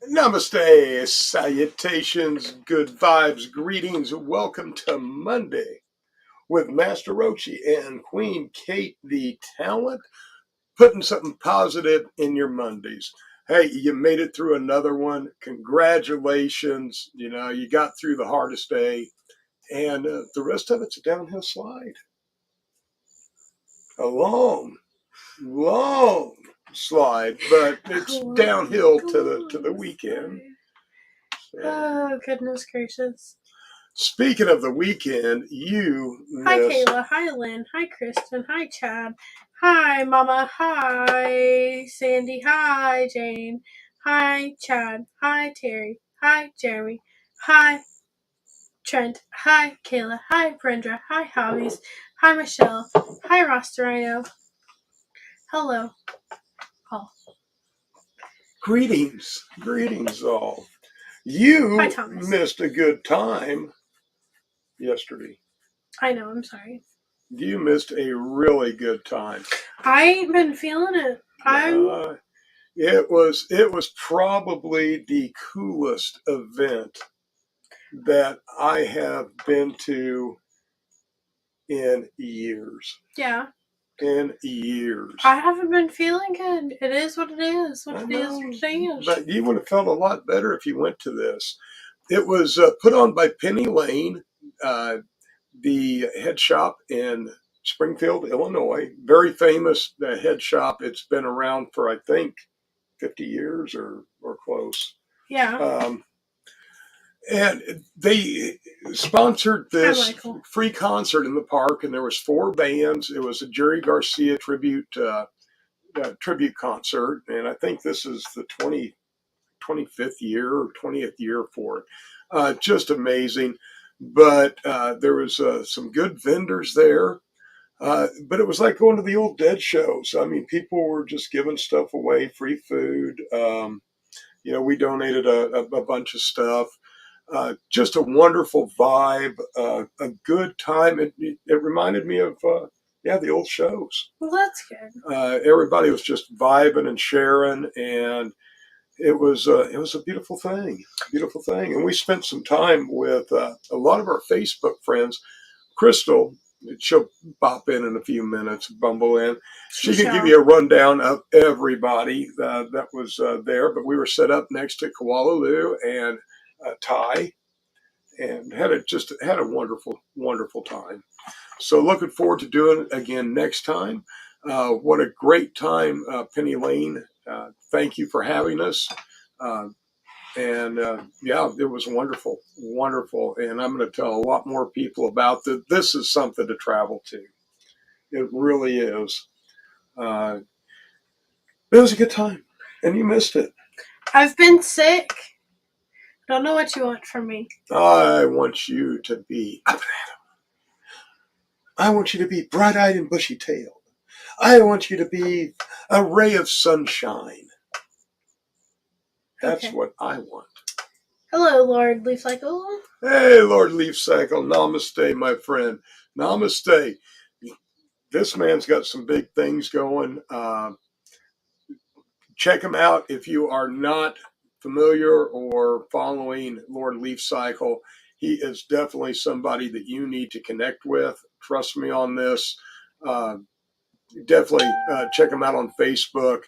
Namaste, salutations, good vibes, greetings. Welcome to Monday with Master Roachee and Queen Kate, the talent, putting something positive in your Mondays. Hey, you made it through another one. Congratulations. You got through the hardest day, and the rest of it's a downhill slide. A long slide, but it's downhill to the weekend. Oh, goodness gracious. Speaking of the weekend, Hi, Kayla. Hi, Lynn. Hi, Kristen. Hi, Chad. Hi, Mama. Hi, Sandy. Hi, Jane. Hi, Chad. Hi, Terry. Hi, Jeremy. Hi, Trent. Hi, Kayla. Hi, Brenda. Hi, Hobbies. Hi, Michelle. Hi, Rostarino. Hello, all. Greetings all. You Hi, Thomas. missed a good time yesterday. I know, I'm sorry. You missed a really good time. I ain't been feeling it. It was probably the coolest event that I have been to in years. Yeah. In years. I haven't been feeling good. It is what it is. What it is. But you would have felt a lot better if you went to this. It was put on by Penny Lane, the head shop in Springfield, Illinois. Very famous head shop. It's been around for, I think, 50 years or close. Yeah. And they sponsored this free concert in the park, and there was 4 bands. It was a Jerry Garcia tribute concert, and I think this is the 25th year or 20th year for it. Just amazing. But there was some good vendors there. But it was like going to the old Dead shows. I mean, people were just giving stuff away, free food. We donated a bunch of stuff. Just a wonderful vibe, a good time. It reminded me of the old shows. Well, that's good. Everybody was just vibing and sharing, and it was a beautiful thing, And we spent some time with a lot of our Facebook friends. Crystal, she'll pop in a few minutes, bumble in. She can give you a rundown of everybody that was there. But we were set up next to Koalalu and Ty, and had a wonderful time. So looking forward to doing it again next time. What a great time, Penny Lane. Thank you for having us. And it was wonderful. And I'm going to tell a lot more people about this. This is something to travel to. It really is. It was a good time, and you missed it. I've been sick. Don't know what you want from me. I want you to be bright-eyed and bushy-tailed. I want you to be a ray of sunshine. That's what I want. Hello, Lord Leaf Cycle. Hey, Lord Leaf Cycle. Namaste, my friend. Namaste. This man's got some big things going. Check him out if you are not familiar or following Lord Leaf Cycle. He is definitely somebody that you need to connect with. Trust me on this. Definitely check him out on Facebook.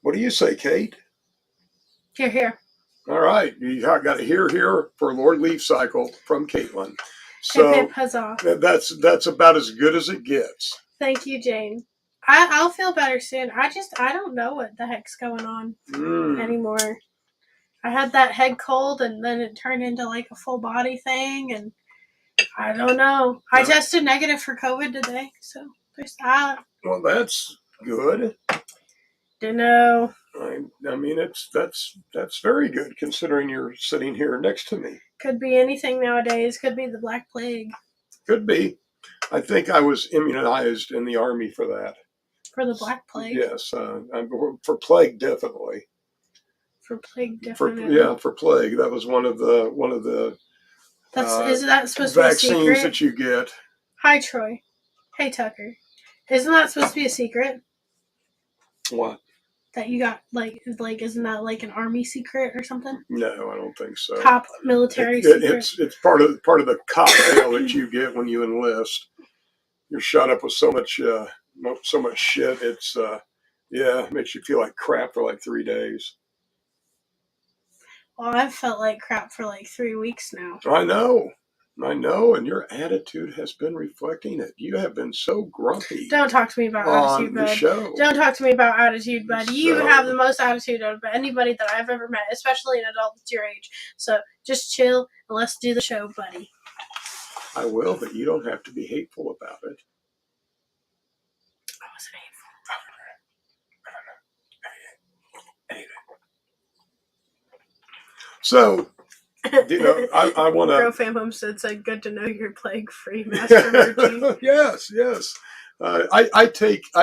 What do you say, Kate? Here. All right. You got a here for Lord Leaf Cycle from Caitlin. So that's about as good as it gets. Thank you, Jane. I'll feel better soon. I don't know what the heck's going on anymore. I had that head cold, and then it turned into like a full body thing, and I don't know. I tested negative for COVID today, so there's that. Well, that's good. Don't know. I mean, that's very good considering you're sitting here next to me. Could be anything nowadays. Could be the Black Plague. Could be. I think I was immunized in the Army for that. For the Black Plague? Yes. For plague, definitely. For plague, definitely. For plague. That was one of the is that supposed to be a secret? Vaccines that you get. Hi, Troy. Hey, Tucker. Isn't that supposed to be a secret? What? that you got, like isn't that like an army secret or something? No, I don't think so. Top military secret. It's part of the cocktail that you get when you enlist. You're shot up with so much shit. It's it makes you feel like crap for like 3 days. Well, I've felt like crap for like 3 weeks now. I know, and your attitude has been reflecting it. You have been so grumpy. Don't talk to me about attitude, bud. Show. Don't talk to me about attitude, bud. You have the most attitude of anybody that I've ever met, especially an adult that's your age. So just chill and let's do the show, buddy. I will, but you don't have to be hateful about it. I wasn't hateful. So, I want to. Bro Fam Homestead said, "Good to know you're plague-free, Master Roachee." Yes. I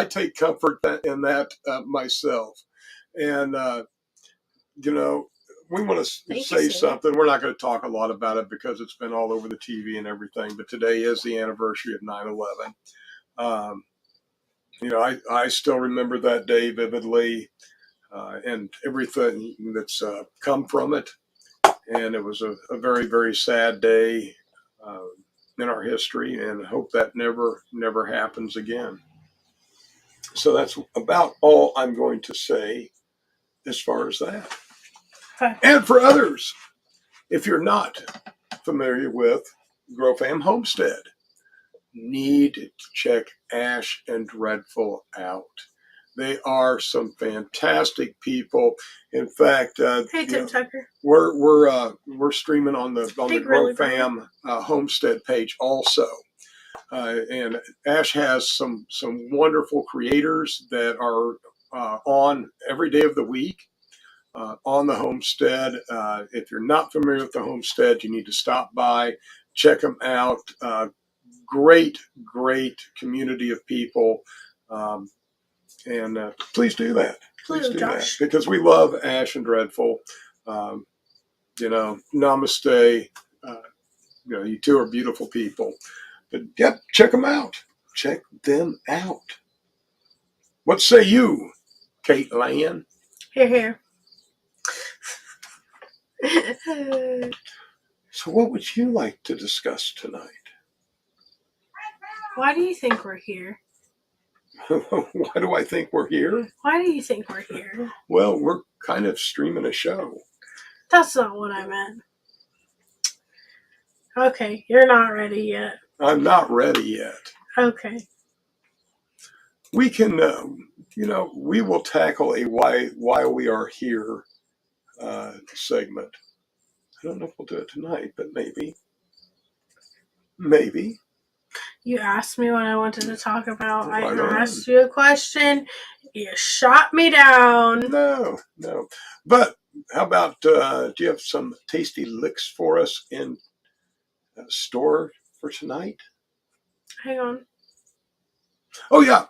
take comfort in that myself, and we want to say something. We're not going to talk a lot about it because it's been all over the TV and everything. But today is the anniversary of 9/11. I still remember that day vividly, and everything that's come from it. And it was a very, very sad day in our history, and I hope that never happens again. So that's about all I'm going to say as far as that. Okay. And for others, if you're not familiar with Grow Fam Homestead, need to check Ash and Dreadful out. They are some fantastic people. In fact, hey Tim Tucker, we're streaming on the Grow really Fam Homestead page also, and Ash has some wonderful creators that are on every day of the week on the homestead. If you're not familiar with the homestead, you need to stop by, check them out. Great community of people. And please do that. Please do that. Because we love Ash and Dreadful. Namaste. You two are beautiful people. But yep, check them out. Check them out. What say you, Kate Lan? Here. So what would you like to discuss tonight? Why do you think we're here? Why do I think we're here? Why do you think we're here? Well, we're kind of streaming a show. That's not what I meant. Okay, you're not ready yet. I'm not ready yet. Okay. We can, we will tackle a why we are here segment. I don't know if we'll do it tonight, but maybe. Maybe. You asked me what I wanted to talk about. I asked you a question. You shot me down. No. But how about, do you have some tasty licks for us in store for tonight? Hang on. Oh, yeah.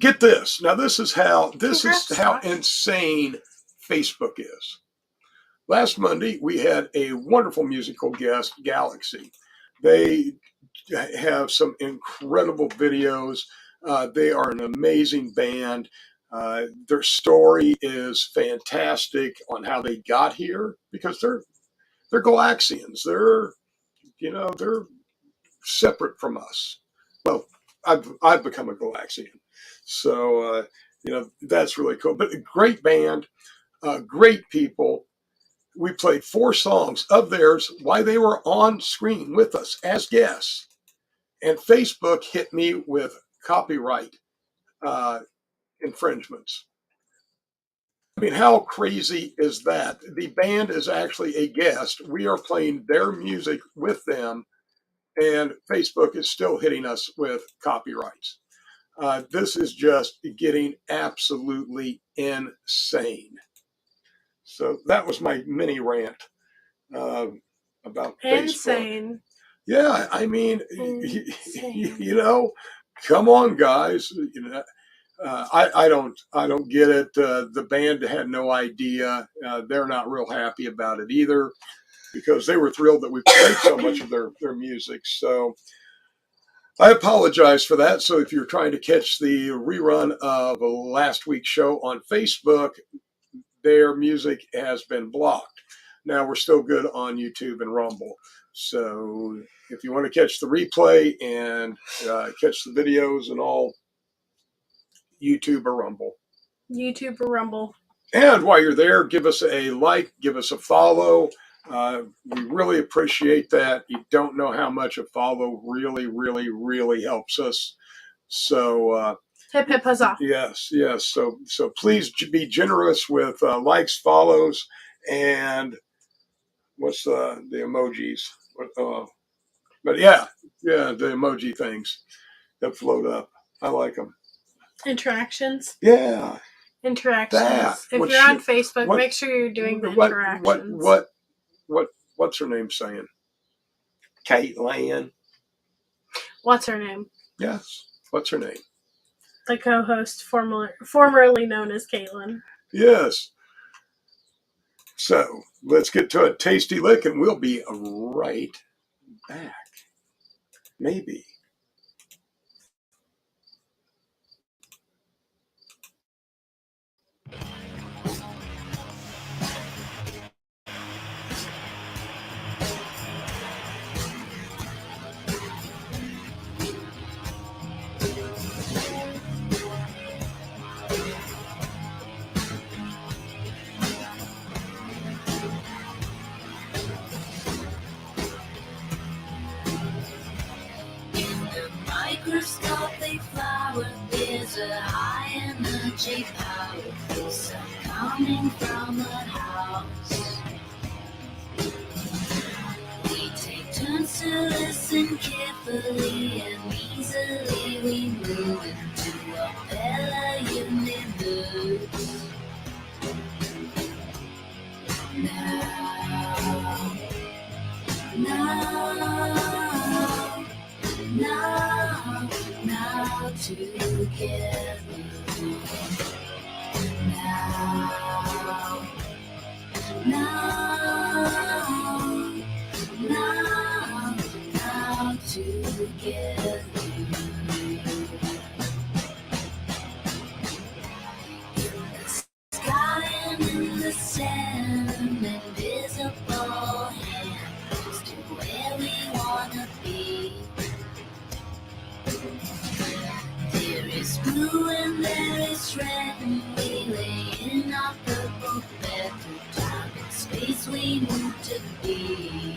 Get this. Now, this is how insane Facebook is. Last Monday, we had a wonderful musical guest, Galaxy. They have some incredible videos. They are an amazing band. Their story is fantastic on how they got here because they're Galaxians. They're separate from us. Well, I've become a Galaxian, so that's really cool. But a great band, great people. We played 4 songs of theirs while they were on screen with us as guests. And Facebook hit me with copyright infringements. I mean, how crazy is that? The band is actually a guest. We are playing their music with them, and Facebook is still hitting us with copyrights. This is just getting absolutely insane. So that was my mini rant about insane. Facebook. Yeah, I mean, come on, guys. I don't get it. The band had no idea. They're not real happy about it either because they were thrilled that we played so much of their music. So I apologize for that. So if you're trying to catch the rerun of last week's show on Facebook, their music has been blocked. Now we're still good on YouTube and Rumble. So if you want to catch the replay and catch the videos and all, YouTube or Rumble. YouTube or Rumble. And while you're there, give us a like, give us a follow. We really appreciate that. You don't know how much a follow really, really, really helps us. So hip hip huzzah. Yes. So please be generous with likes, follows, and what's the emojis? But yeah, the emoji things that float up. I like them. Interactions. Yeah. Interactions. That. If you're on Facebook, make sure you're doing the interactions. What's her name saying? Caitlin. What's her name? Yes. What's her name? The co-host, formerly known as Caitlin. Yes. So let's get to a tasty lick, and we'll be right back. Maybe. Microscopic flower is a high energy power. It's coming from a house. We take turns to listen carefully and easily we move into a better universe. Now together. Now together. In the sky and in the sand, an invisible hand to where we wanna be. There is blue and there is red, and we lay in our purple bed. Through time and space we move to be.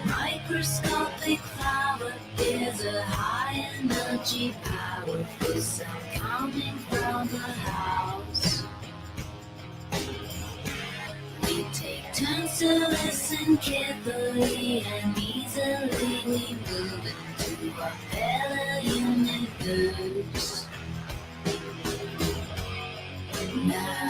Microscopic flower is a high energy power. The sound coming from the house. We take turns to listen carefully and easily we move into a better universe. Now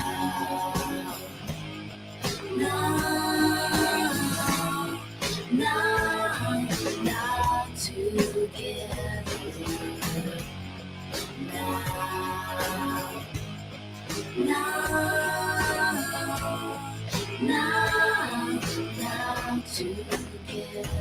together. Now together.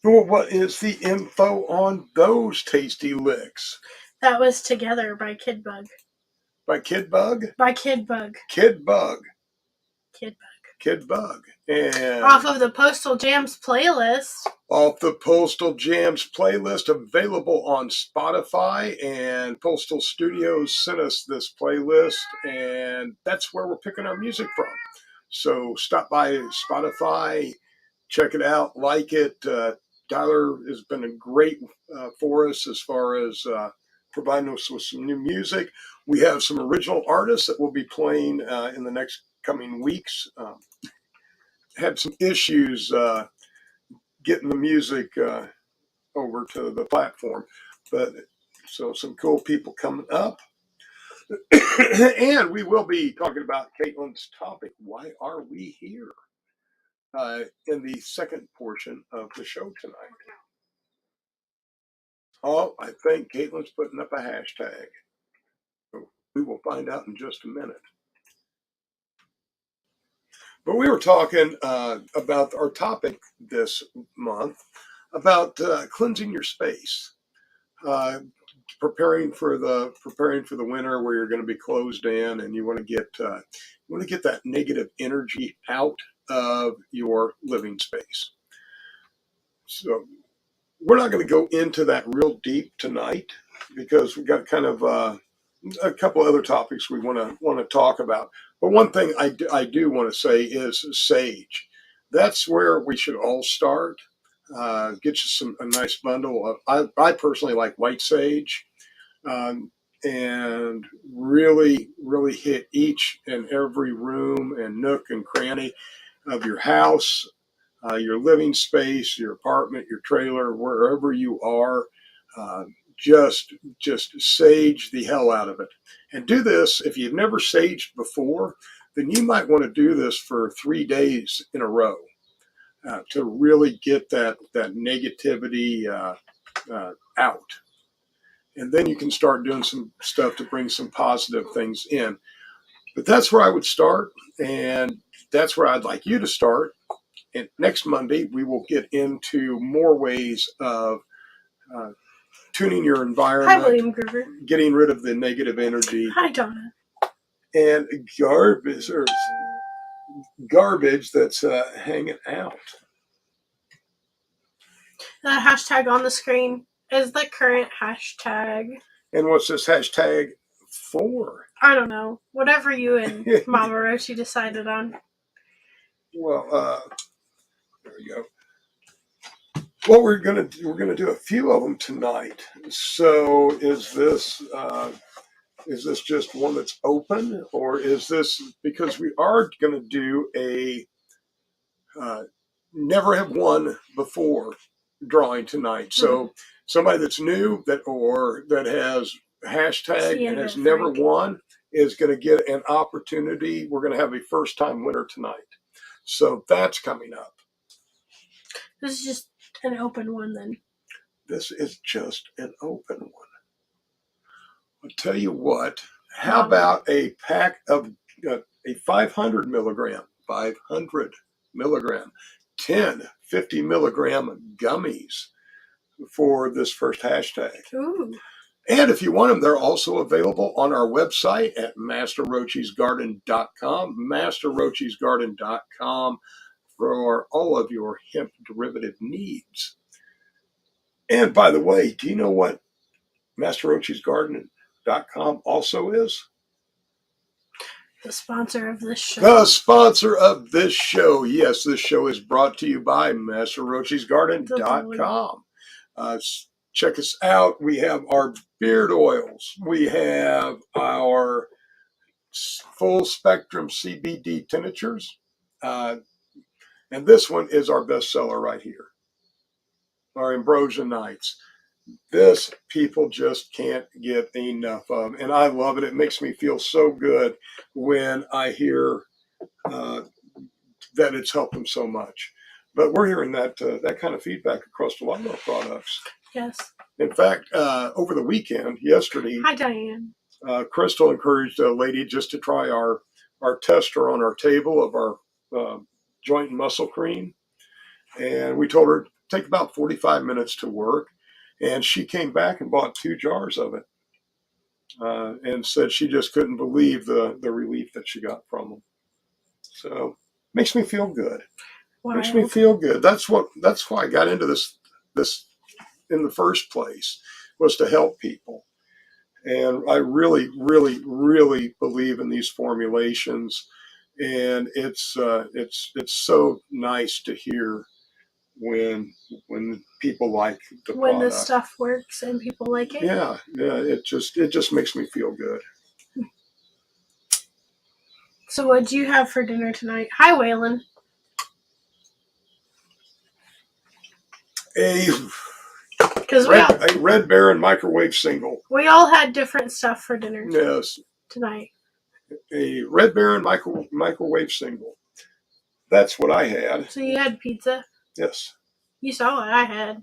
Well, what is the info on those tasty licks? That was Together by Kid Bug. By Kid Bug? By Kid Bug. Kid Bug. Kid Bug. Kid Bug. And off of the Postal Jams playlist. Off the Postal Jams playlist, available on Spotify, and Postal Studios sent us this playlist, and that's where we're picking our music from. So stop by Spotify, check it out, like it. Tyler has been great for us as far as providing us with some new music. We have some original artists that will be playing in the next coming weeks. Had some issues getting the music over to the platform, but so some cool people coming up. And we will be talking about Caitlin's topic, why are we here, in the second portion of the show tonight. Oh, I think Caitlin's putting up a hashtag. We will find out in just a minute. But we were talking about our topic this month about cleansing your space, preparing for the winter where you're going to be closed in, and you want to get that negative energy out of your living space. So we're not going to go into that real deep tonight because we've got kind of a couple other topics we want to talk about. But one thing I do want to say is sage. That's where we should all start. Get you a nice bundle of. I personally like white sage, and really hit each and every room and nook and cranny of your house, your living space, your apartment, your trailer, wherever you are. Just sage the hell out of it. And do this, if you've never saged before, then you might want to do this for 3 days in a row to really get that negativity out. And then you can start doing some stuff to bring some positive things in. But that's where I would start, and that's where I'd like you to start. And next Monday, we will get into more ways of tuning your environment. Hi, William Groover. Getting rid of the negative energy. Hi, Donna. And garbage that's hanging out. The hashtag on the screen is the current hashtag. And what's this hashtag for? I don't know. Whatever you and Mama Roachee decided on. Well, there we go. Well, we're gonna do a few of them tonight. So is this just one that's open, or is this because we are gonna do a never have won before drawing tonight? So somebody that's new that has hashtag and has never won is going to get an opportunity. We're going to have a first time winner tonight. So that's coming up. This is just an open one then. This is just an open one. I'll tell you what, how about a pack of a 500 milligram, 10 50 milligram gummies for this first hashtag. Ooh. And if you want them, they're also available on our website at masterroacheesgarden.com, masterroacheesgarden.com for all of your hemp derivative needs. And by the way, do you know what masterroacheesgarden.com also is? The sponsor of this show. The sponsor of this show. Yes, this show is brought to you by masterroacheesgarden.com. Check us out. We have our beard oils. We have our full spectrum CBD tinctures. And this one is our bestseller right here. Our Ambrosia Nights. This people just can't get enough of. And I love it. It makes me feel so good when I hear that it's helped them so much. But we're hearing that kind of feedback across a lot of our products. Yes. In fact, over the weekend, yesterday. Hi, Diane. Crystal encouraged a lady just to try our tester on our table of our joint and muscle cream. And we told her take about 45 minutes to work. And she came back and bought 2 jars of it, and said she just couldn't believe the relief that she got from them. So makes me feel good. Wild. Makes me feel good. That's why I got into this in the first place, was to help people. And I really, really, really believe in these formulations. And it's so nice to hear when people like the when product. the stuff works and people like it. Yeah, it just makes me feel good. So what do you have for dinner tonight? Hi, Waylon. A Because a Red Baron microwave single. We all had different stuff for dinner. Yes. Tonight. A Red Baron microwave single. That's what I had. So you had pizza? Yes. You saw what I had.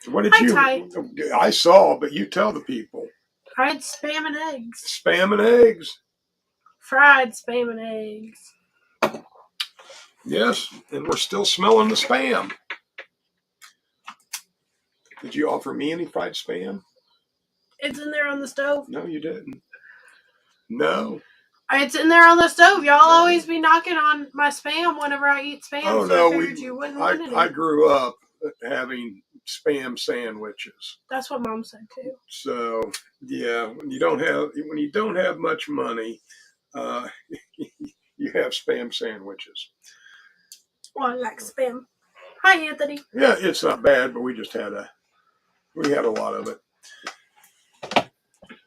What did you? Ty. I saw, but you tell the people. I had Spam and eggs. Spam and eggs. Fried Spam and eggs. Yes, and we're still smelling the Spam. Did you offer me any fried Spam? It's in there on the stove. No, you didn't. No. It's in there on the stove. Y'all always be knocking on my Spam whenever I eat Spam. Oh, so no, I figured you wouldn't want any. I grew up having Spam sandwiches. That's what Mom said too. So yeah, when you don't have much money, you have Spam sandwiches. Well, I like Spam. Hi, Anthony. Yeah, it's not bad, but we had a lot of it.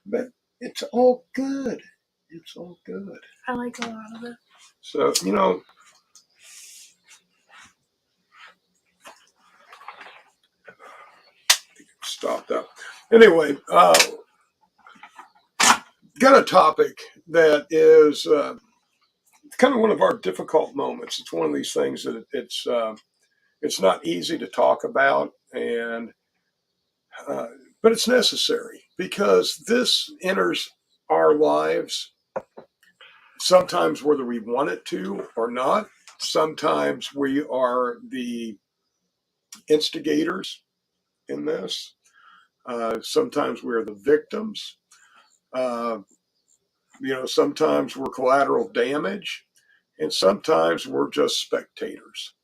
But it's all good. It's all good. I like a lot of it. So, stop that. Anyway, got a topic that is kind of one of our difficult moments. It's one of these things that it's not easy to talk about, and but it's necessary because this enters our lives sometimes whether we want it to or not. Sometimes we are the instigators in this. Sometimes we're the victims. Sometimes we're collateral damage, and sometimes we're just spectators.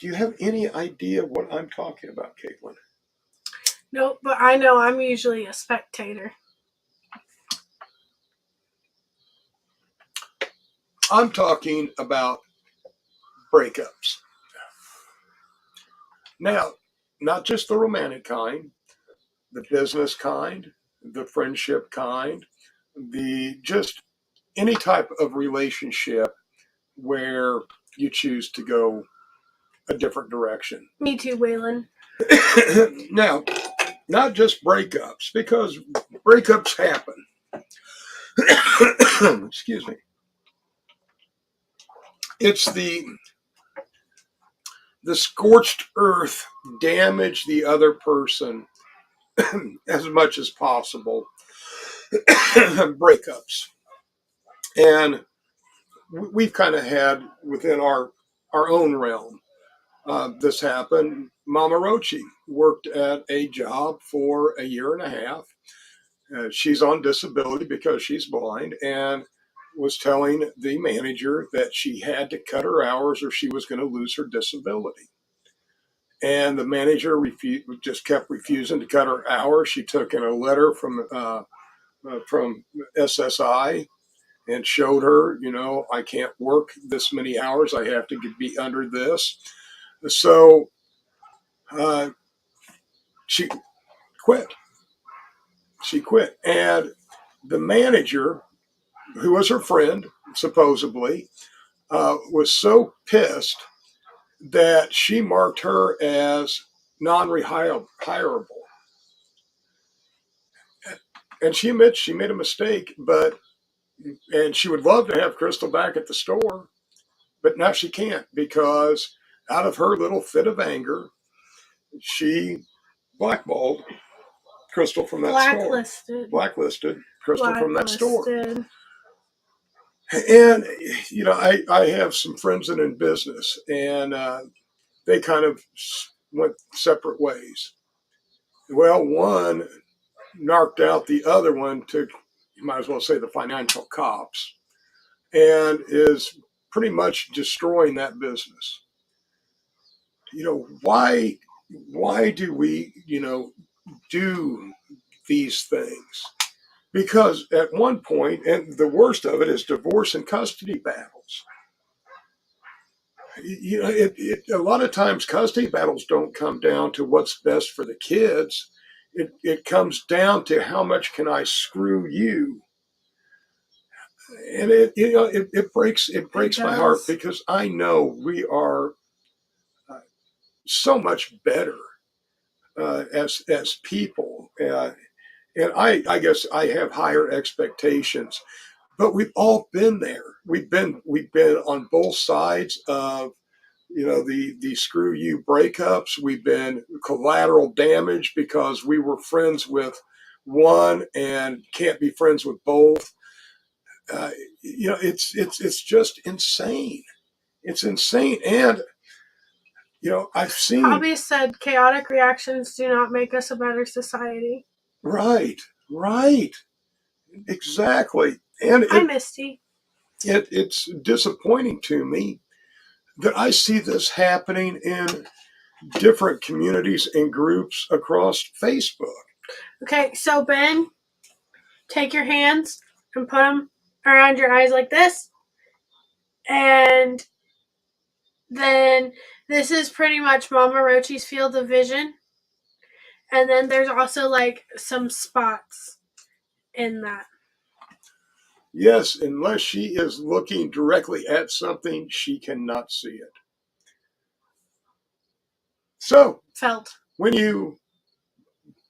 Do you have any idea what I'm talking about, Caitlin? Nope, but I know I'm usually a spectator. I'm talking about breakups. Now, not just the romantic kind, the business kind, the friendship kind, just any type of relationship where you choose to go a different direction. Me too, Waylon. Now, not just breakups, because breakups happen. Excuse me. It's the scorched earth, damage the other person as much as possible. Breakups. And we've kind of had within our own realm this happened. Mama Roachee worked at a job for a year and a half. She's on disability because she's blind, and was telling the manager that she had to cut her hours or she was going to lose her disability. And the manager just kept refusing to cut her hours. She took in a letter from SSI and showed her, I can't work this many hours. I have to be under this. So she quit. She quit. And the manager, who was her friend, supposedly, was so pissed that she marked her as non-rehirable. And she admits she made a mistake, and she would love to have Crystal back at the store, but now she can't because out of her little fit of anger, she blackballed Crystal from that store. Blacklisted Crystal from that store. And, I have some friends that are in business, and they kind of went separate ways. Well, one narked out the other one to, you might as well say, the financial cops, and is pretty much destroying that business. Why do we, do these things? Because at one point, and the worst of it is divorce and custody battles. A lot of times custody battles don't come down to what's best for the kids. It comes down to how much can I screw you, and it breaks my heart, because I know we are so much better as people, and I guess I have higher expectations. But we've all been there. We've been on both sides of the screw you breakups. We've been collateral damage because we were friends with one and can't be friends with both. It's just insane. It's insane. And I've seen. Hobby said chaotic reactions do not make us a better society. Right. Exactly. And Hi, Misty. It's disappointing to me that I see this happening in different communities and groups across Facebook. Okay, so Ben, take your hands and put them around your eyes like this. And then this is pretty much Mama Roachee's field of vision. And then there's also like some spots in that. Yes, unless she is looking directly at something, she cannot see it. So, when you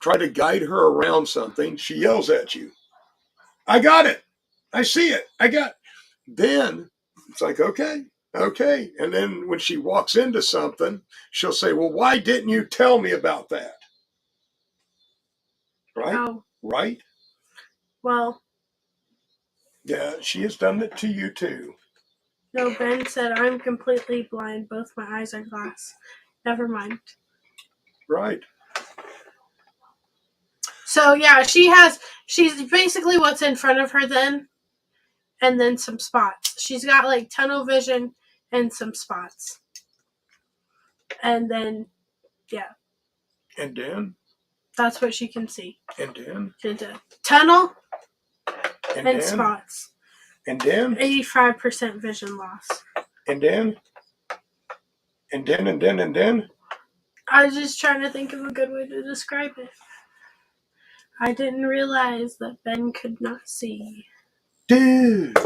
try to guide her around something, she yells at you. I got it. I see it. I got it. Then it's like, okay. And then when she walks into something, she'll say, well, why didn't you tell me about that? Right? Oh. Right? Well. Yeah, she has done it to you too. No, Ben said, I'm completely blind. Both my eyes are glass. Never mind. Right. So, yeah, she's basically what's in front of her then, and then some spots. She's got, like, tunnel vision and some spots. And then, yeah. And then? That's what she can see. And then? Tunnel and spots. And then? 85% vision loss. And then? And then? I was just trying to think of a good way to describe it. I didn't realize that Ben could not see. Dude!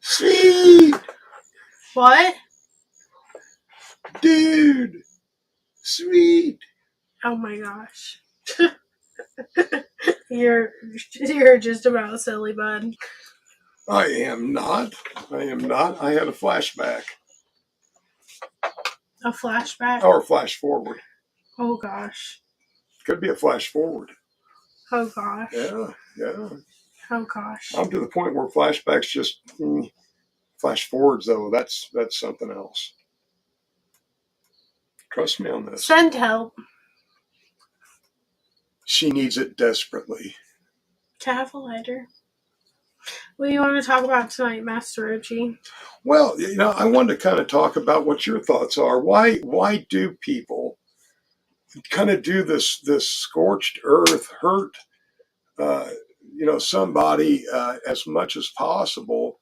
Sweet! What? Dude! Sweet! Oh my gosh. You're just about silly, bud. I am not. I had a flashback. A flashback? Or a flash forward. Oh gosh. Could be a flash forward. Oh gosh. Yeah. Oh gosh. I'm to the point where flashbacks just flash forwards, though. That's something else. Trust me on this. Send help. She needs it desperately. To have a lighter. What do you want to talk about tonight, Master Roachee? Well, I wanted to kind of talk about what your thoughts are. Why do people kind of do this scorched earth hurt somebody as much as possible,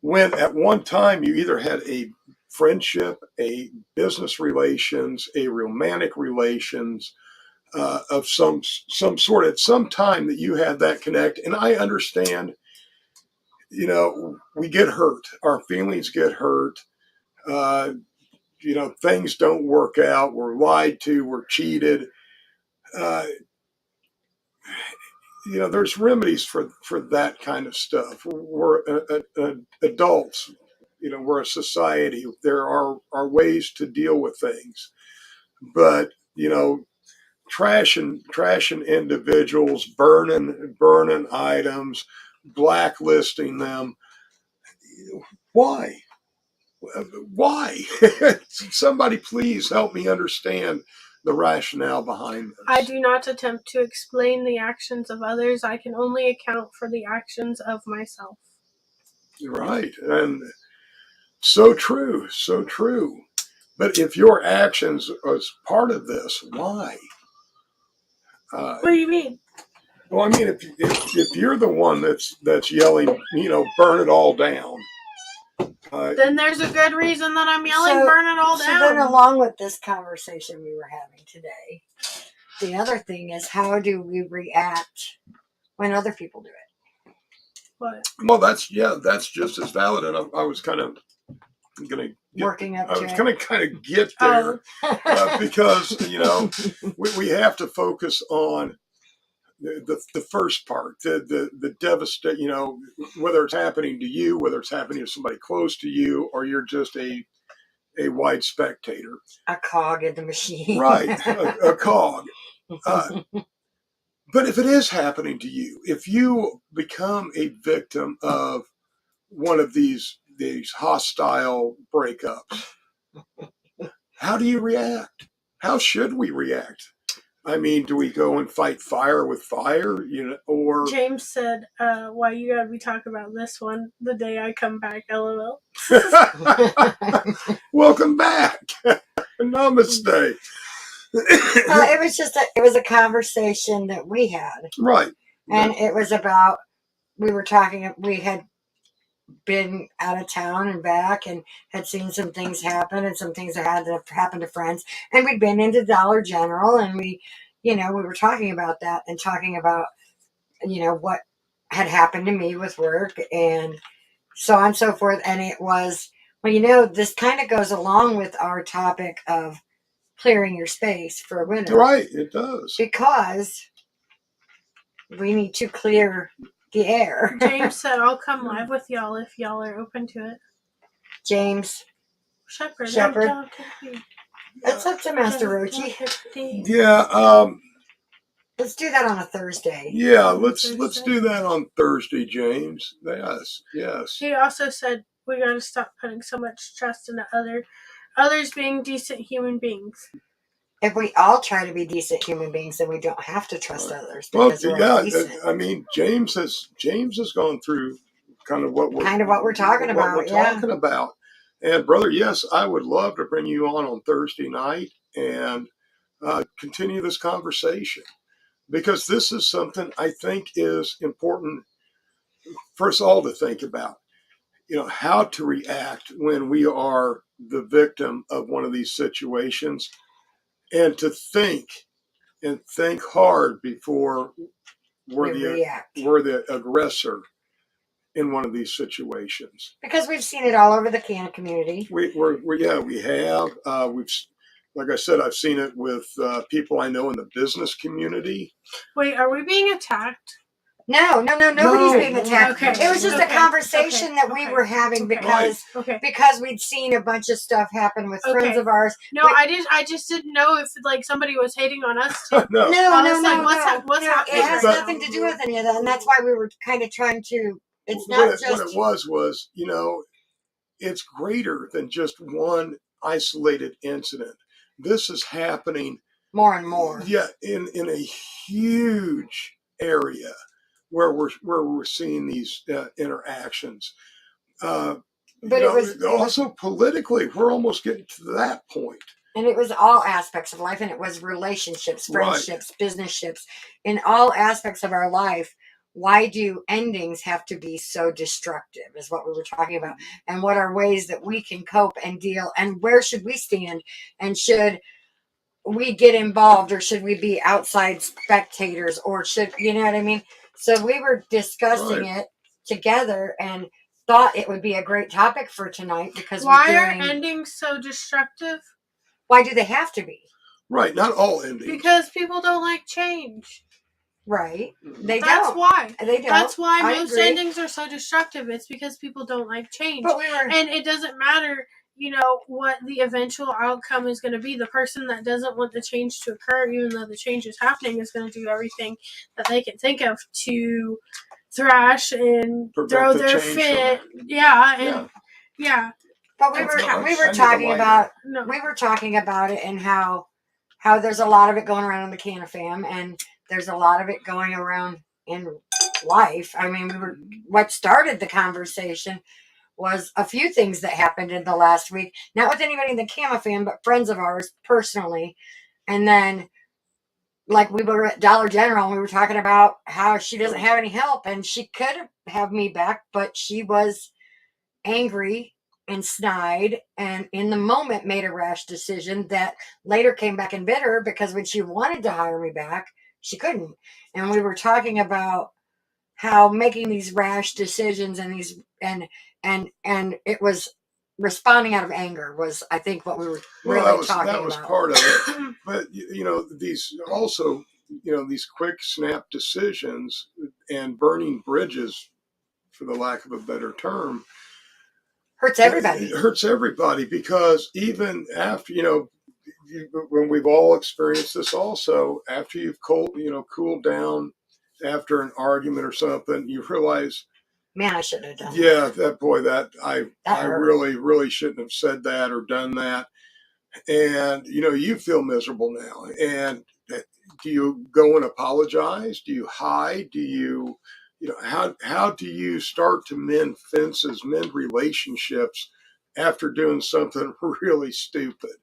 when at one time you either had a friendship, a business relations, a romantic relations of some sort, at some time that you had that connect. And I understand, we get hurt, our feelings get hurt, things don't work out, we're lied to, we're cheated. There's remedies for that kind of stuff. We're adults. We're a society. There are ways to deal with things. But trashing individuals, burning items, blacklisting them. Why? Why? Somebody please help me understand the rationale behind this. I do not attempt to explain the actions of others. I can only account for the actions of myself. Right. And so true. So true. But if your actions are part of this, why? What do you mean? Well, I mean, if you're the one that's yelling, burn it all down. Then there's a good reason that I'm yelling, burn it all down. So then along with this conversation we were having today, the other thing is, how do we react when other people do it? What? Well, that's just as valid. And I was kind of going to Working up to I was going to kind of get there because, we have to focus on the first part, the devastate, whether it's happening to you, whether it's happening to somebody close to you, or you're just a white spectator. A cog in the machine. Right, a cog. But if it is happening to you, if you become a victim of one of these hostile breakups, how do you react? How should we react? I mean, do we go and fight fire with fire? Or James said, "Why you gotta be talking about this one the day I come back?" LOL. Welcome back. Namaste. It was a conversation that we had, right? And it was about, we had been out of town and back and had seen some things happen and some things that had happened to friends, and we'd been into Dollar General, and we were talking about that and talking about what had happened to me with work and so on and so forth. And it was, this kind of goes along with our topic of clearing your space for winter. Right, it does. Because we need to clear the air. James said, "I'll come live with y'all if y'all are open to it." James Shepherd. That's up to Master Roachee. Yeah. Let's do that on a Thursday. Yeah, let's do that on Thursday, James. Yes. He also said we got to stop putting so much trust into others being decent human beings. If we all try to be decent human beings, then we don't have to trust others. Because we're decent. I mean, James has gone through kind of what we're talking about. Talking about. And brother, yes, I would love to bring you on Thursday night and continue this conversation, because this is something I think is important for us all to think about. How to react when we are the victim of one of these situations, and to think hard before we're the aggressor in one of these situations. Because we've seen it all over the Canna community. We have. Like I said, I've seen it with people I know in the business community. Wait, are we being attacked? No, nobody's being attacked. Okay. It was just a conversation that we were having because we'd seen a bunch of stuff happen with friends of ours. No, I just didn't know if somebody was hating on us too. No. What's happening? It has nothing to do with any of that, and that's why we were kind of trying to. It's not what it was. It's greater than just one isolated incident. This is happening more and more. Yeah, in a huge area where we're seeing these interactions. But it was also politically, we're almost getting to that point. And it was all aspects of life, and it was relationships, friendships, businesships, in all aspects of our life. Why do endings have to be so destructive is what we were talking about. And what are ways that we can cope and deal, and where should we stand, and should we get involved, or should we be outside spectators, or should, you know what I mean? So we were discussing it together and thought it would be a great topic for tonight, because why are endings so destructive? Why do they have to be? Right, not all endings. Because people don't like change. Right. That's why. They don't. That's why most endings are so destructive. It's because people don't like change. And it doesn't matter, what the eventual outcome is going to be. The person that doesn't want the change to occur, even though the change is happening, is going to do everything that they can think of to thrash and throw their fit. Yeah. But we were talking about it and how there's a lot of it going around in the Canna fam, and there's a lot of it going around in life. I mean, what started the conversation was a few things that happened in the last week, not with anybody in the Canna fam, but friends of ours personally. And then, like, we were at Dollar General and we were talking about how she doesn't have any help, and she could have me back, but she was angry and snide, and in the moment made a rash decision that later came back and bit her, because when she wanted to hire me back, she couldn't. And we were talking about how making these rash decisions and these and it was responding out of anger was, I think, what we were really talking about. That was part of it. But these also, these quick snap decisions and burning bridges, for the lack of a better term, hurts everybody. It hurts everybody, because even after, when we've all experienced this also, after you've cooled down after an argument or something, you realize, man, I shouldn't have done that. I really, really shouldn't have said that or done that. And, you feel miserable now. And do you go and apologize? Do you hide? Do you, how do you start to mend fences, mend relationships after doing something really stupid?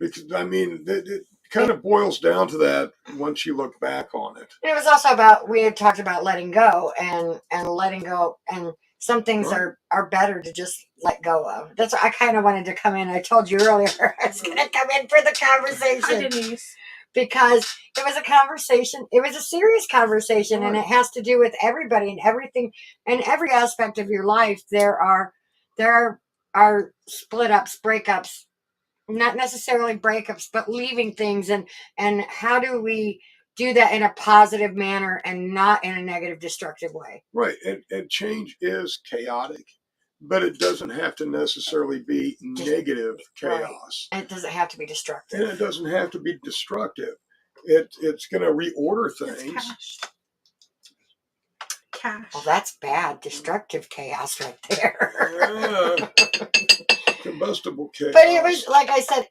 Because, I mean, it kind of boils down to that once you look back on it. And it was also about, we had talked about letting go and letting go, and some things are better to just let go of. That's what I kind of wanted to come in. I told you earlier I was going to come in for the conversation. Denise. Because it was a conversation. It was a serious conversation, and it has to do with everybody and everything, and every aspect of your life. There are split ups, breakups, not necessarily breakups, but leaving things, and how do we do that in a positive manner and not in a negative, destructive way? Right. And change is chaotic, but it doesn't have to necessarily be negative chaos. And it doesn't have to be destructive. And it doesn't have to be destructive. It's going to reorder things. Cash. Well, that's bad. Destructive chaos right there. Combustible chaos. But it was, like I said,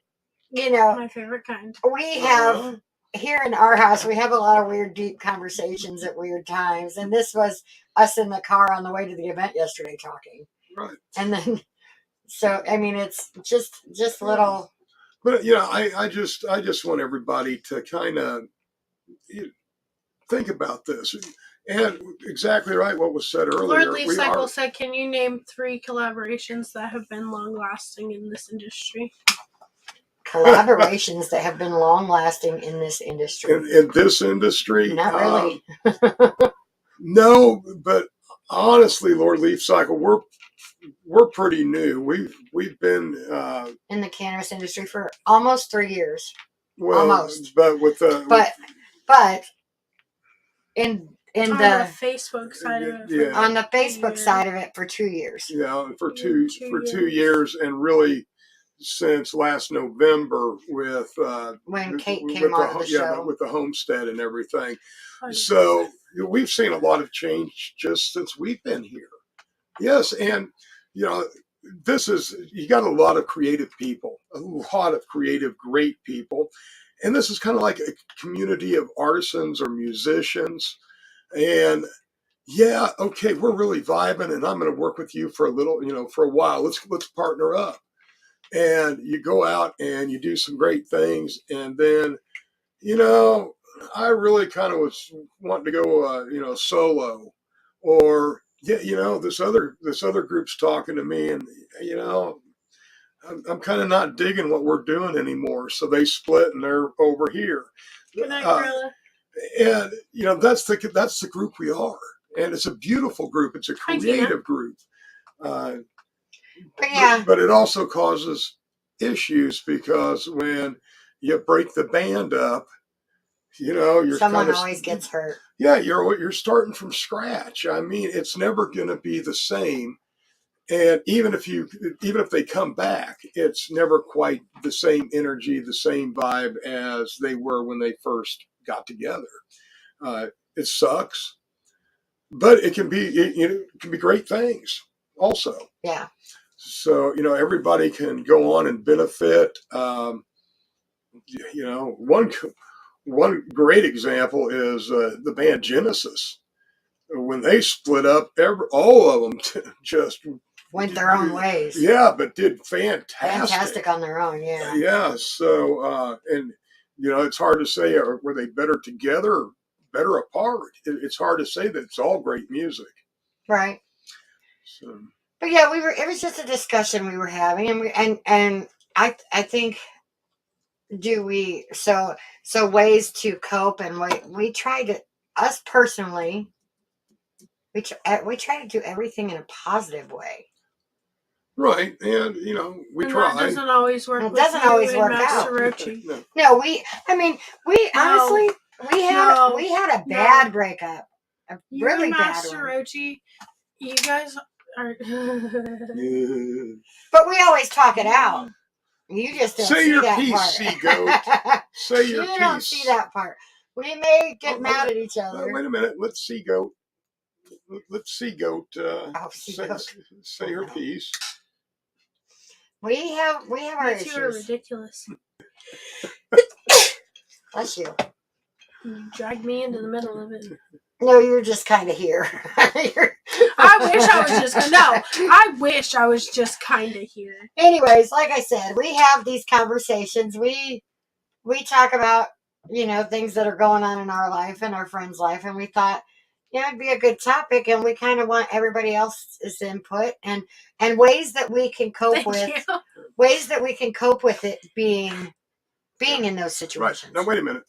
my favorite kind. We have, here in our house, we have a lot of weird, deep conversations at weird times. And this was us in the car on the way to the event yesterday talking. Right. And then, so, I mean, it's just little. But, I just want everybody to kind of think about this. And exactly right, what was said earlier. Lord Leaf Cycle said, can you name 3 collaborations that have been long-lasting in this industry? Collaborations that have been long-lasting in this industry. In this industry? Not really. No, but honestly, Lord Leaf Cycle, we're pretty new. We've been in the cannabis industry for almost 3 years. Well, almost. But with the but in on the Facebook side of it. On the Facebook side of it for 2 years. Yeah, for two years, and really since last November with when Kate came on the show. Yeah, with the homestead and everything. So we've seen a lot of change just since we've been here. Yes, and this is, you got a lot of creative people, a lot of creative, great people. And this is kind of like a community of artisans or musicians. And yeah, okay, we're really vibing, and I'm going to work with you for a little, for a while. Let's partner up. And you go out and you do some great things. And then, I really kind of was wanting to go, solo, or this other group's talking to me, and I'm kind of not digging what we're doing anymore. So they split and they're over here. Good night, Carla. And that's the group we are, and it's a beautiful group. It's a creative group. But it also causes issues, because when you break the band up, someone always gets hurt. Yeah, you're starting from scratch. I mean, it's never going to be the same. And even if they come back, it's never quite the same energy, the same vibe as they were when they first got together. It sucks, but it can be great things also. Yeah. So, everybody can go on and benefit. One great example is the band Genesis. When they split up, all of them just went their own ways. Yeah, but did fantastic on their own. Yeah. Yeah. So, and it's hard to say were they better together or better apart. It's hard to say that it's all great music. Right. So. But yeah, it was just a discussion we were having, and I think so ways to cope, and we try to, us personally, we try to do everything in a positive way. Right, and we try. That doesn't always work. It doesn't always work out. No, we honestly had a bad breakup, a really bad one. Master Roachee, you guys are. But we always talk it out. You just don't say see your that piece, part. Seagoat. Say your piece. You don't see that part. We may get mad at each other. Wait a minute. Let's Seagoat. Say her piece. We have our issues. You are ridiculous. Bless you. You dragged me into the middle of it. No, you're just kind of here. I wish I was just kind of here. Anyways, like I said, we have these conversations. We talk about, things that are going on in our life and our friends' life, and we thought, it'd be a good topic, and we kind of want everybody else's input and ways that we can cope ways that we can cope with it being in those situations. Right. Now, wait a minute.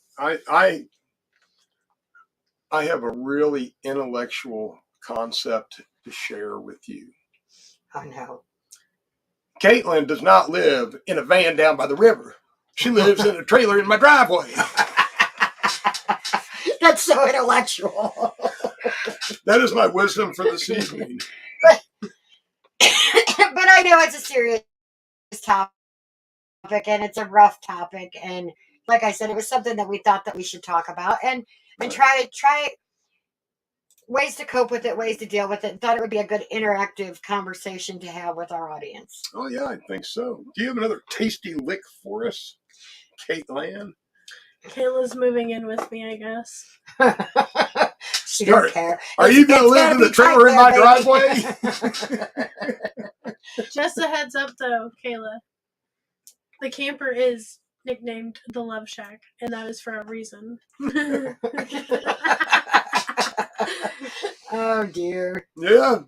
I have a really intellectual concept to share with you. Oh, no. Caitlin does not live in a van down by the river. She lives in a trailer in my driveway. That's so intellectual. That is my wisdom for this evening. But I know it's a serious topic, and it's a rough topic, and like I said, it was something that we thought that we should talk about and try ways to cope with it, ways to deal with it. Thought it would be a good interactive conversation to have with our audience. Oh yeah, I think so. Do you have another tasty lick for us, Caitlin? Kayla's moving in with me, I guess. She don't care. Are you going to live in the trailer in my driveway? Just a heads up, though, Kayla. The camper is nicknamed the Love Shack, and that is for a reason. Oh, dear. Yeah.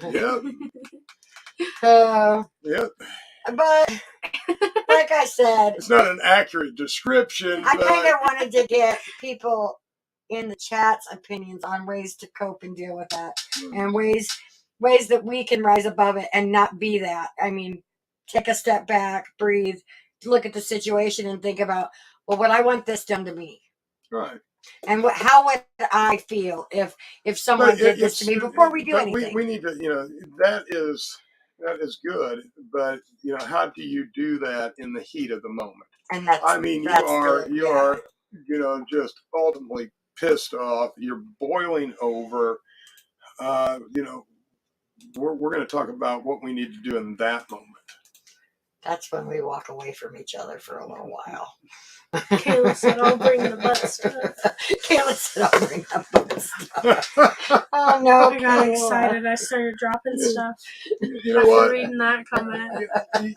Yep. Yep. But, like I said, it's not an accurate description. I kind of wanted to get people in the chat's opinions on ways to cope and deal with that, and ways that we can rise above it and not be that. I mean, take a step back, breathe, look at the situation, and think about, well, would I want this done to me? Right. And how would I feel if someone did this to me before we do anything? We need to, that is good, but how do you do that in the heat of the moment? And you are just ultimately pissed off. You're boiling over. We're going to talk about what we need to do in that moment. That's when we walk away from each other for a little while. Kayla said, I'll bring the butt stuff. Kayla said, I'll bring the butt stuff. Oh, no. I got excited. I started dropping stuff. You know what? Reading that comment.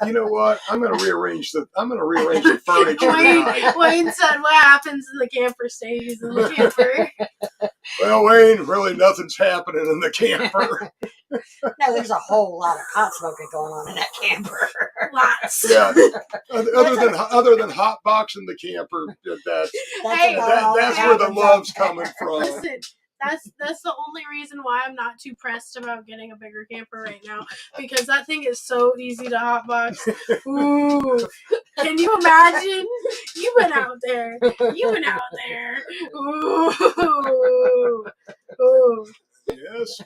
You know what? I'm going to rearrange the furniture. Wayne said, what happens in the camper stays in the camper. Well, Wayne, really nothing's happening in the camper. No, there's a whole lot of hot smoking going on in that camper. Lots. Yeah. Other than hot boxing the camper, that's where the love's coming from. Listen, that's the only reason why I'm not too pressed about getting a bigger camper right now, because that thing is so easy to hotbox. Ooh, can you imagine? You've been out there. Ooh, ooh.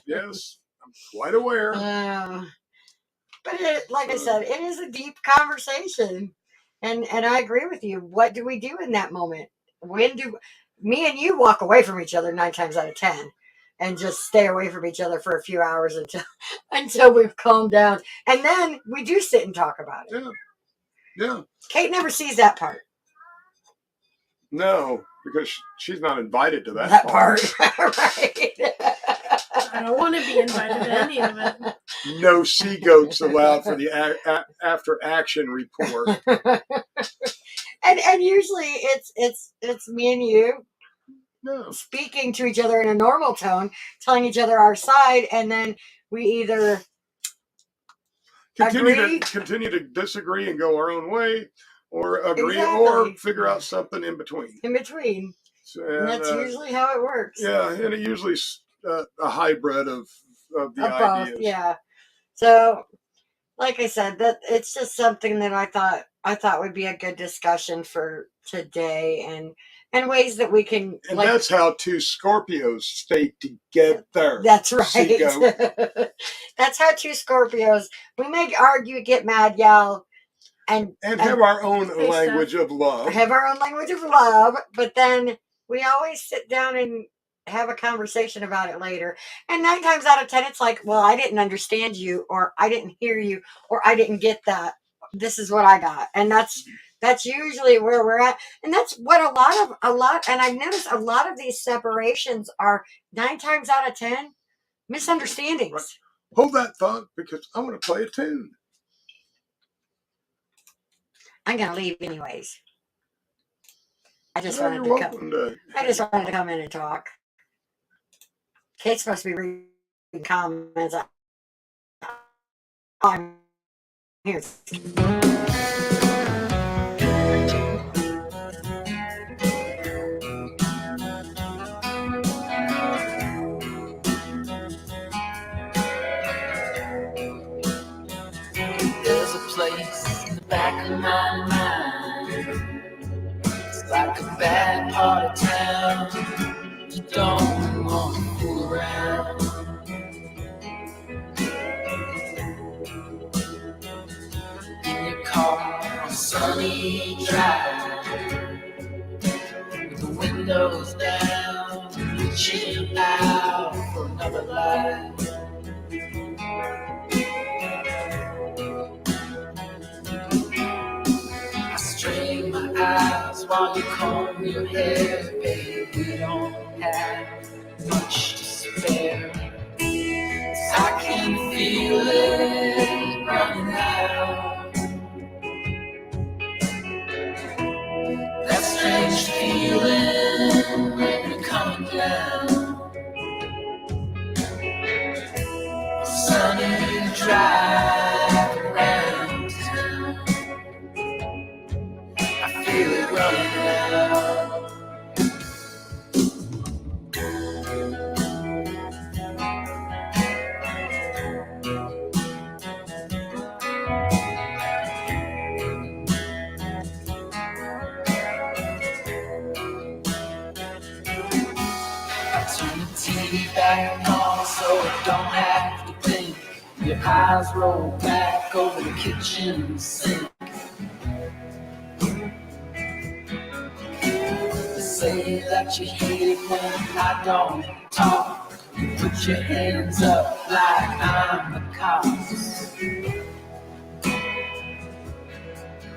Yes, I'm quite aware. But like I said, it is a deep conversation, and I agree with you. What do we do in that moment? When do me and you walk away from each other 9 times out of 10? and just stay away from each other for a few hours until we've calmed down. And then we do sit and talk about it. Yeah. Kate never sees that part. No, because she's not invited to that part. Right. I don't want to be invited to any of it. No sea goats allowed for the after action report. And usually it's me and you speaking to each other in a normal tone, telling each other our side, and then we either continue to disagree and go our own way, or agree, or figure out something in between. And that's usually how it works. Yeah, and it usually a hybrid of the ideas. Both, yeah. So, like I said, that it's just something that I thought would be a good discussion for today, and ways that we can. And that's how two Scorpios stay together. That's right. That's how two Scorpios. We may argue, get mad, yell, and have our own language of love. But then we always sit down and have a conversation about it later. And 9 times out of 10, it's like, well, I didn't understand you, or I didn't hear you, or I didn't get that. This is what I got. And that's usually where we're at. And that's what a lot, and I've noticed a lot of these separations are 9 times out of 10 misunderstandings. Right. Hold that thought, because I want to play a tune. I'm going to leave anyways. I just wanted to come in and talk. Kate's supposed to be reading comments. I'm here. There's a place in the back of my mind. It's like a bad part of town. You don't want to fool around. In your car on a sunny drive, with the windows down, reaching out for another life. Strain my eyes while you comb your hair, babe. We don't have much to spare. I can feel it running out. That strange feeling when you're coming down. Sunny drive around town. I feel it running out. Turn the TV back on so I don't have to think. Your eyes roll back over the kitchen sink. You say that you hate it when I don't talk. You put your hands up like I'm the cops.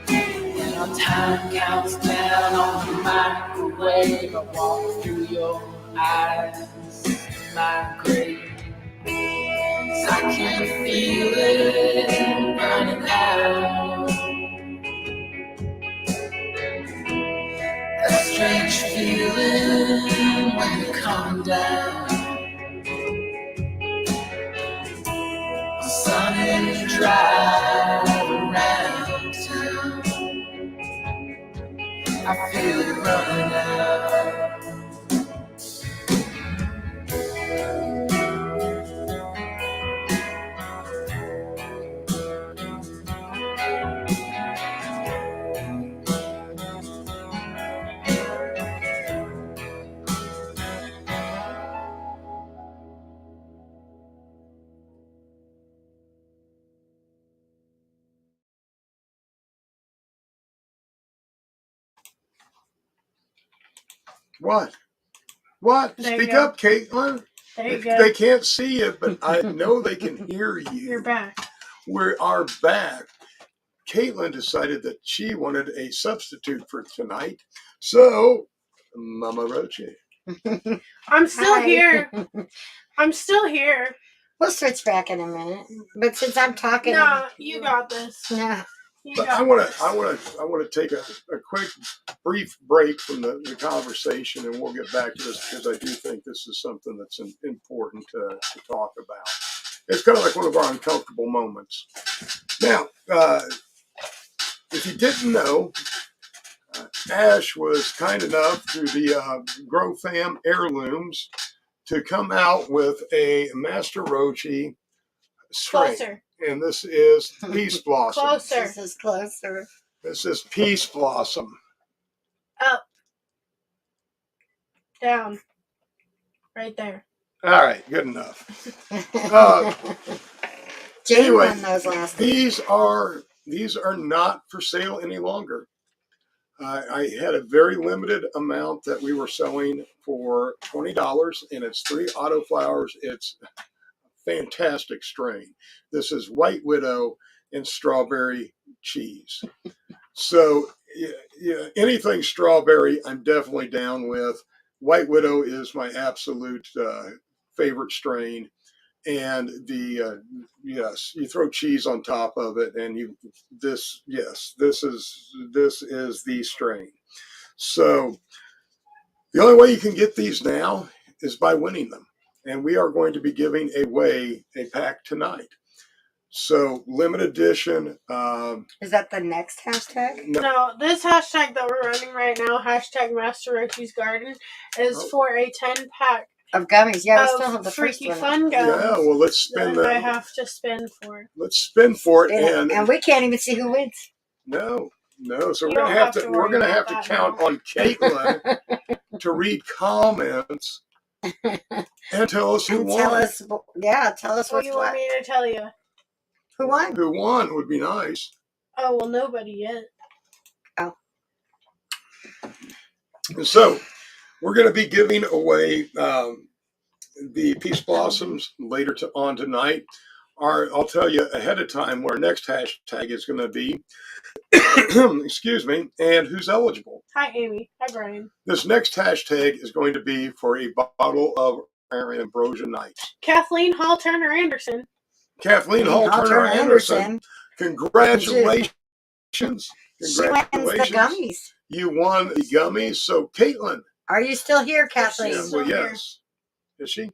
When our time counts down on the microwave, I walk through your eyes, migrate. I can feel it running out. A strange feeling when you come down. Sun and drive around town. I feel it running out. What? Speak up, Caitlin. There you go. They can't see you, but I know they can hear you. You're back. We are back. Caitlin decided that she wanted a substitute for tonight. So, Mama Roachee. I'm still Hi. here. I'm still here. We'll switch back in a minute. But since I'm talking, No, you got this. no. You But got I want this. to take a quick, brief break from the conversation, and we'll get back to this because I do think this is something that's important to talk about. It's kind of like one of our uncomfortable moments. Now, if you didn't know, Ash was kind enough through the Grow Fam Heirlooms to come out with a Master Roachee strain. Closer. And this is Peace Blossom. Closer. This is closer. This is Peace Blossom. Up. Down. Right there. All right, good enough. Jane Anyway, won those last these are not for sale any longer. I had a very limited amount that we were selling for $20, and it's 3 autoflowers. It's a fantastic strain. This is White Widow and strawberry cheese. So yeah, anything strawberry, I'm definitely down with. White Widow is my absolute favorite strain. And the yes, you throw cheese on top of it, and this is the strain. So the only way you can get these now is by winning them, and we are going to be giving away a pack tonight. So limited edition. Is that the next hashtag? No, this hashtag that we're running right now, hashtag Master Roachee's Garden, is for a 10-pack. Of gummies, yeah, we Of still have the first Freaky one. Fun gums. Yeah, well, let's spin that that. I have to spin for. Let's spin for it, And we can't even see who wins. No. So You we're gonna don't have to worry we're gonna have about to that count now. on Caitlin to read comments and tell us who And won. tell us, tell us What do you want me to tell you? Who won? Who won would be nice. Oh, well, nobody yet. Oh. And so we're going to be giving away the Peace Blossoms later on tonight. I'll tell you ahead of time what our next hashtag is going to be. Excuse me. And who's eligible. Hi, Amy. Hi, Brian. This next hashtag is going to be for a bottle of Aaron Ambrosia Nights. Kathleen Hall Turner Anderson. Kathleen Hall Turner Anderson. Congratulations. She wins the gummies. You won the gummies. So, Caitlin. Are you still here, Kathleen? Well, yes. Is she?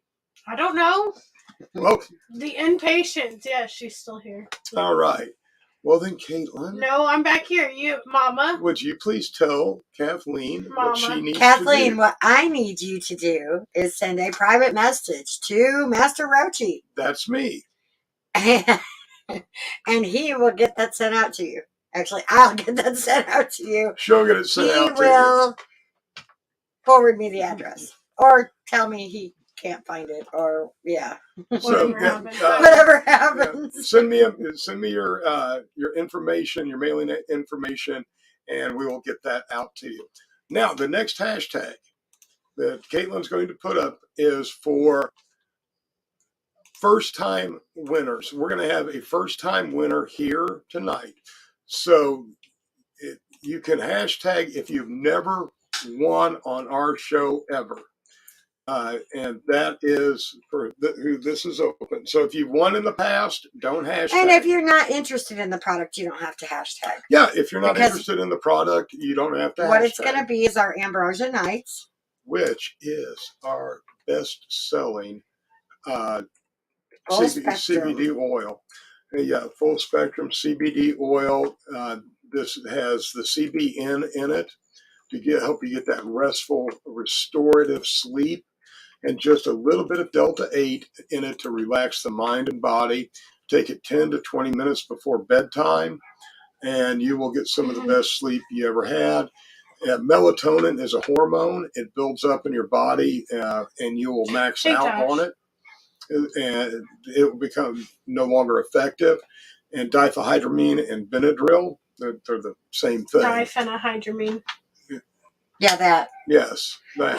I don't know. Well, the impatience. Yeah, she's still here. All right. Well, then, Caitlin. No, I'm back here. You, Mama. Would you please tell Kathleen what she needs Kathleen, to do? what I need you to do is send a private message to Master Roachee. That's me. And he will get that sent out to you. Actually, I'll get that sent out to you. She'll get it sent out to you. He will forward me the address. Or tell me he can't find it. Or, yeah. So, whatever happens. Yeah. Send me your information, your mailing information, and we will get that out to you. Now, the next hashtag that Caitlin's going to put up is for first-time winners. We're going to have a first-time winner here tonight. So you can hashtag if you've never won on our show ever. And that is for who this is open. So if you've won in the past, don't hashtag. And if you're not interested in the product, you don't have to hashtag. Yeah, if you're not interested in the product, you don't have to hashtag. What it's going to be is our Ambrosia Nights. Which is our best-selling CBD oil. Yeah, full spectrum CBD oil. This has the CBN in it to help you get that restful, restorative sleep, and just a little bit of Delta 8 in it to relax the mind and body. Take it 10 to 20 minutes before bedtime, and you will get some of the best sleep you ever had. Melatonin is a hormone. It builds up in your body, and you will max out on it. And it will become no longer effective. And diphenhydramine and Benadryl, they're the same thing. Diphenhydramine. Yeah, that. Yes, that.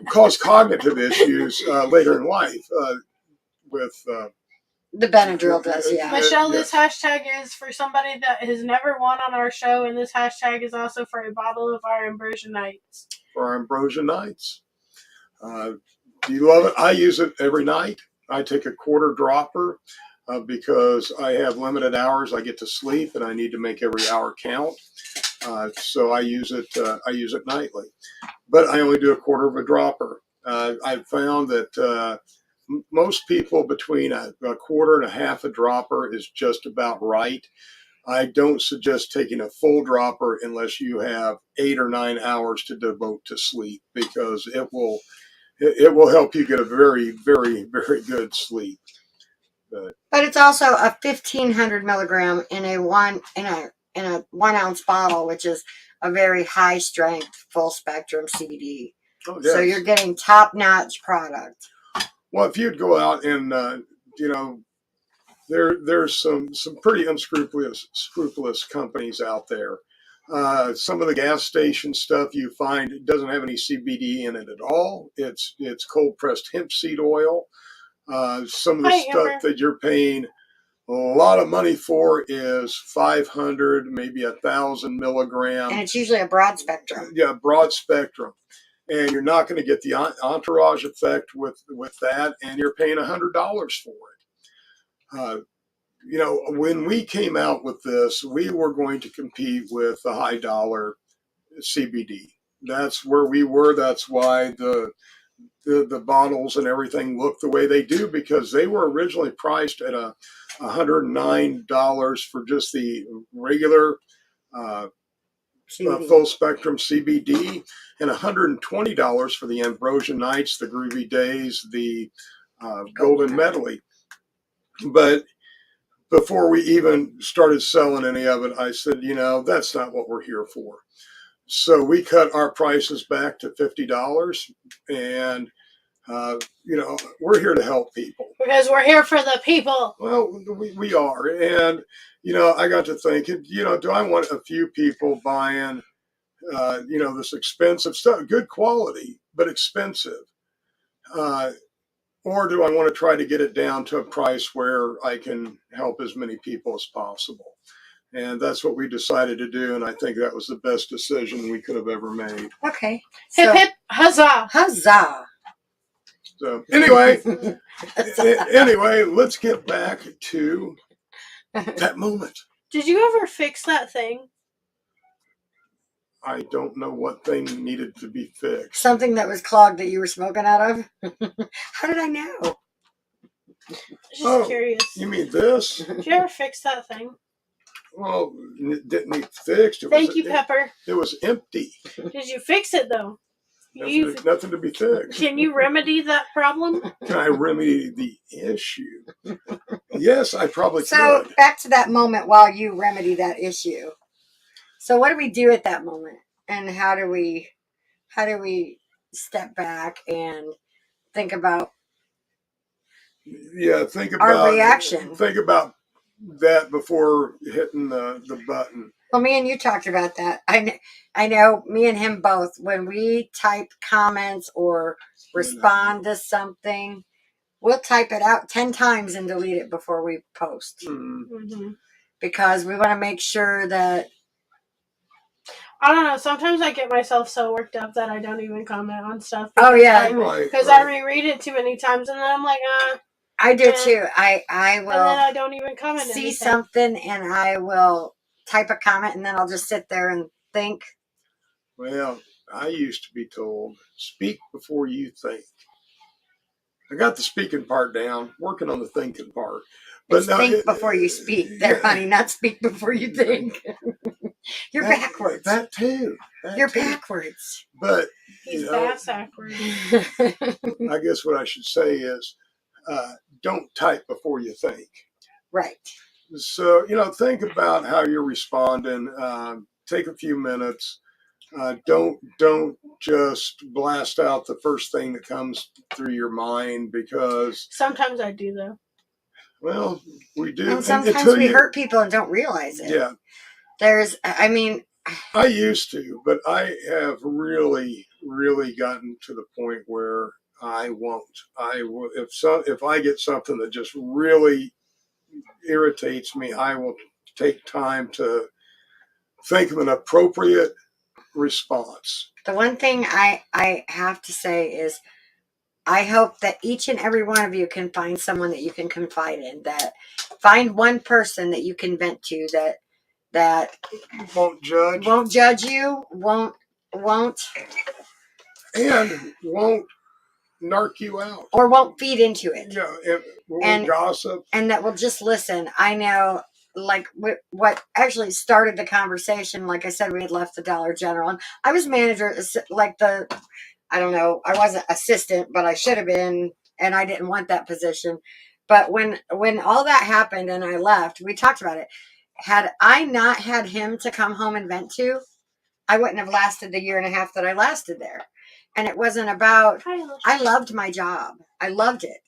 cause cognitive issues later in life with. The Benadryl does, yeah. Michelle, yes. this hashtag is for somebody that has never won on our show, and this hashtag is also for a bottle of our Ambrosia Nights. For our Ambrosia Nights. Do you love it? I use it every night. I take a quarter dropper because I have limited hours. I get to sleep, and I need to make every hour count. So I use it. I use it nightly, but I only do a quarter of a dropper. I've found that most people between a quarter and a half a dropper is just about right. I don't suggest taking a full dropper unless you have 8 or 9 hours to devote to sleep, because it will help you get a very, very, very good sleep. But it's also a 1,500 milligram in a 1 ounce bottle, which is a very high strength, full spectrum CBD. Oh, yes. So you're getting top notch product. Well, if you'd go out and there's some pretty scrupulous companies out there. Some of the gas station stuff you find it doesn't have any CBD in it at all. It's cold pressed hemp seed oil. Some of the stuff that you're paying a lot of money for is 500, maybe 1,000 milligrams. And it's usually a broad spectrum. Yeah, broad spectrum. And you're not going to get the entourage effect with that, and you're paying $100 for it. When we came out with this, we were going to compete with the high dollar CBD. That's where we were. That's why the bottles and everything look the way they do, because they were originally priced at $109 for just the regular full spectrum CBD, and $120 for the Ambrosia Nights, the Groovy Days, the Golden Medley. But before we even started selling any of it, I said, that's not what we're here for. So we cut our prices back to $50, and we're here to help people. Because we're here for the people. Well, we are. And, I got to thinking, do I want a few people buying, this expensive stuff, good quality, but expensive? Or do I want to try to get it down to a price where I can help as many people as possible? And that's what we decided to do. And I think that was the best decision we could have ever made. Okay. Hip, hip, huzzah. Huzzah. So anyway, let's get back to that moment. Did you ever fix that thing? I don't know what thing needed to be fixed. Something that was clogged that you were smoking out of? How did I know? Just curious. You mean this? Did you ever fix that thing? Well, it didn't need fixed. Thank you, Pepper. It was empty. Did you fix it, though? Nothing to be fixed. Can you remedy that problem? Can I remedy the issue? Yes, I probably could. So back to that moment while you remedy that issue. So what do we do at that moment? And how do we step back and think about our reaction? Think about that before hitting the button. Well, me and you talked about that. I know me and him both, when we type comments or respond to something, we'll type it out 10 times and delete it before we post. Mm-hmm. Because we want to make sure that... I don't know. Sometimes I get myself so worked up that I don't even comment on stuff. Oh, yeah. Because I reread it too many times and then I'm like, I do too. I will... And then I don't even comment see anything. something and I will type a comment and then I'll just sit there and think. Well, I used to be told, speak before you think. I got the speaking part down, working on the thinking part. But think before you speak there, honey, not speak before you think. You're backwards. That too. You're backwards. But, he's backwards. I guess what I should say is, don't type before you think. Right. So, think about how you're responding. Take a few minutes. Don't just blast out the first thing that comes through your mind, because... Sometimes I do, though. Well, we do. And sometimes we hurt people and don't realize it. Yeah. I used to, but I have really, really gotten to the point where I won't. If I get something that just really irritates me, I will take time to think of an appropriate response. The one thing I have to say is I hope that each and every one of you can find someone that you can confide in, that find one person that you can vent to, that won't judge you, won't and won't narc you out, or won't feed into it. Yeah, won't gossip, and that will just listen. I know, like what actually started the conversation. Like I said, we had left the Dollar General, and I was manager, like I don't know, I wasn't assistant, but I should have been, and I didn't want that position. But when all that happened and I left, we talked about it. Had I not had him to come home and vent to, I wouldn't have lasted the year and a half that I lasted there. And it wasn't about, I loved my job. I loved it.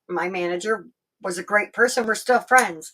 My manager was a great person. We're still friends,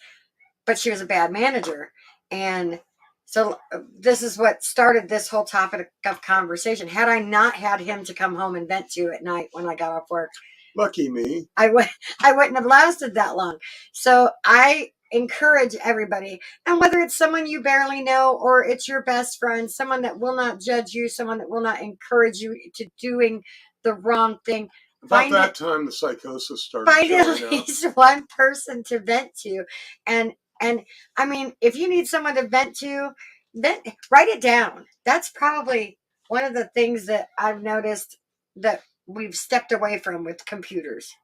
but she was a bad manager. And so this is what started this whole topic of conversation. Had I not had him to come home and vent to at night when I got off work, lucky me, I wouldn't have lasted that long. So I encourage everybody, and whether it's someone you barely know or it's your best friend, someone that will not judge you, someone that will not encourage you to doing the wrong thing. About that time, the psychosis started. Find at least one person to vent to, and I mean, if you need someone to vent to, then write it down. That's probably one of the things that I've noticed that we've stepped away from with computers.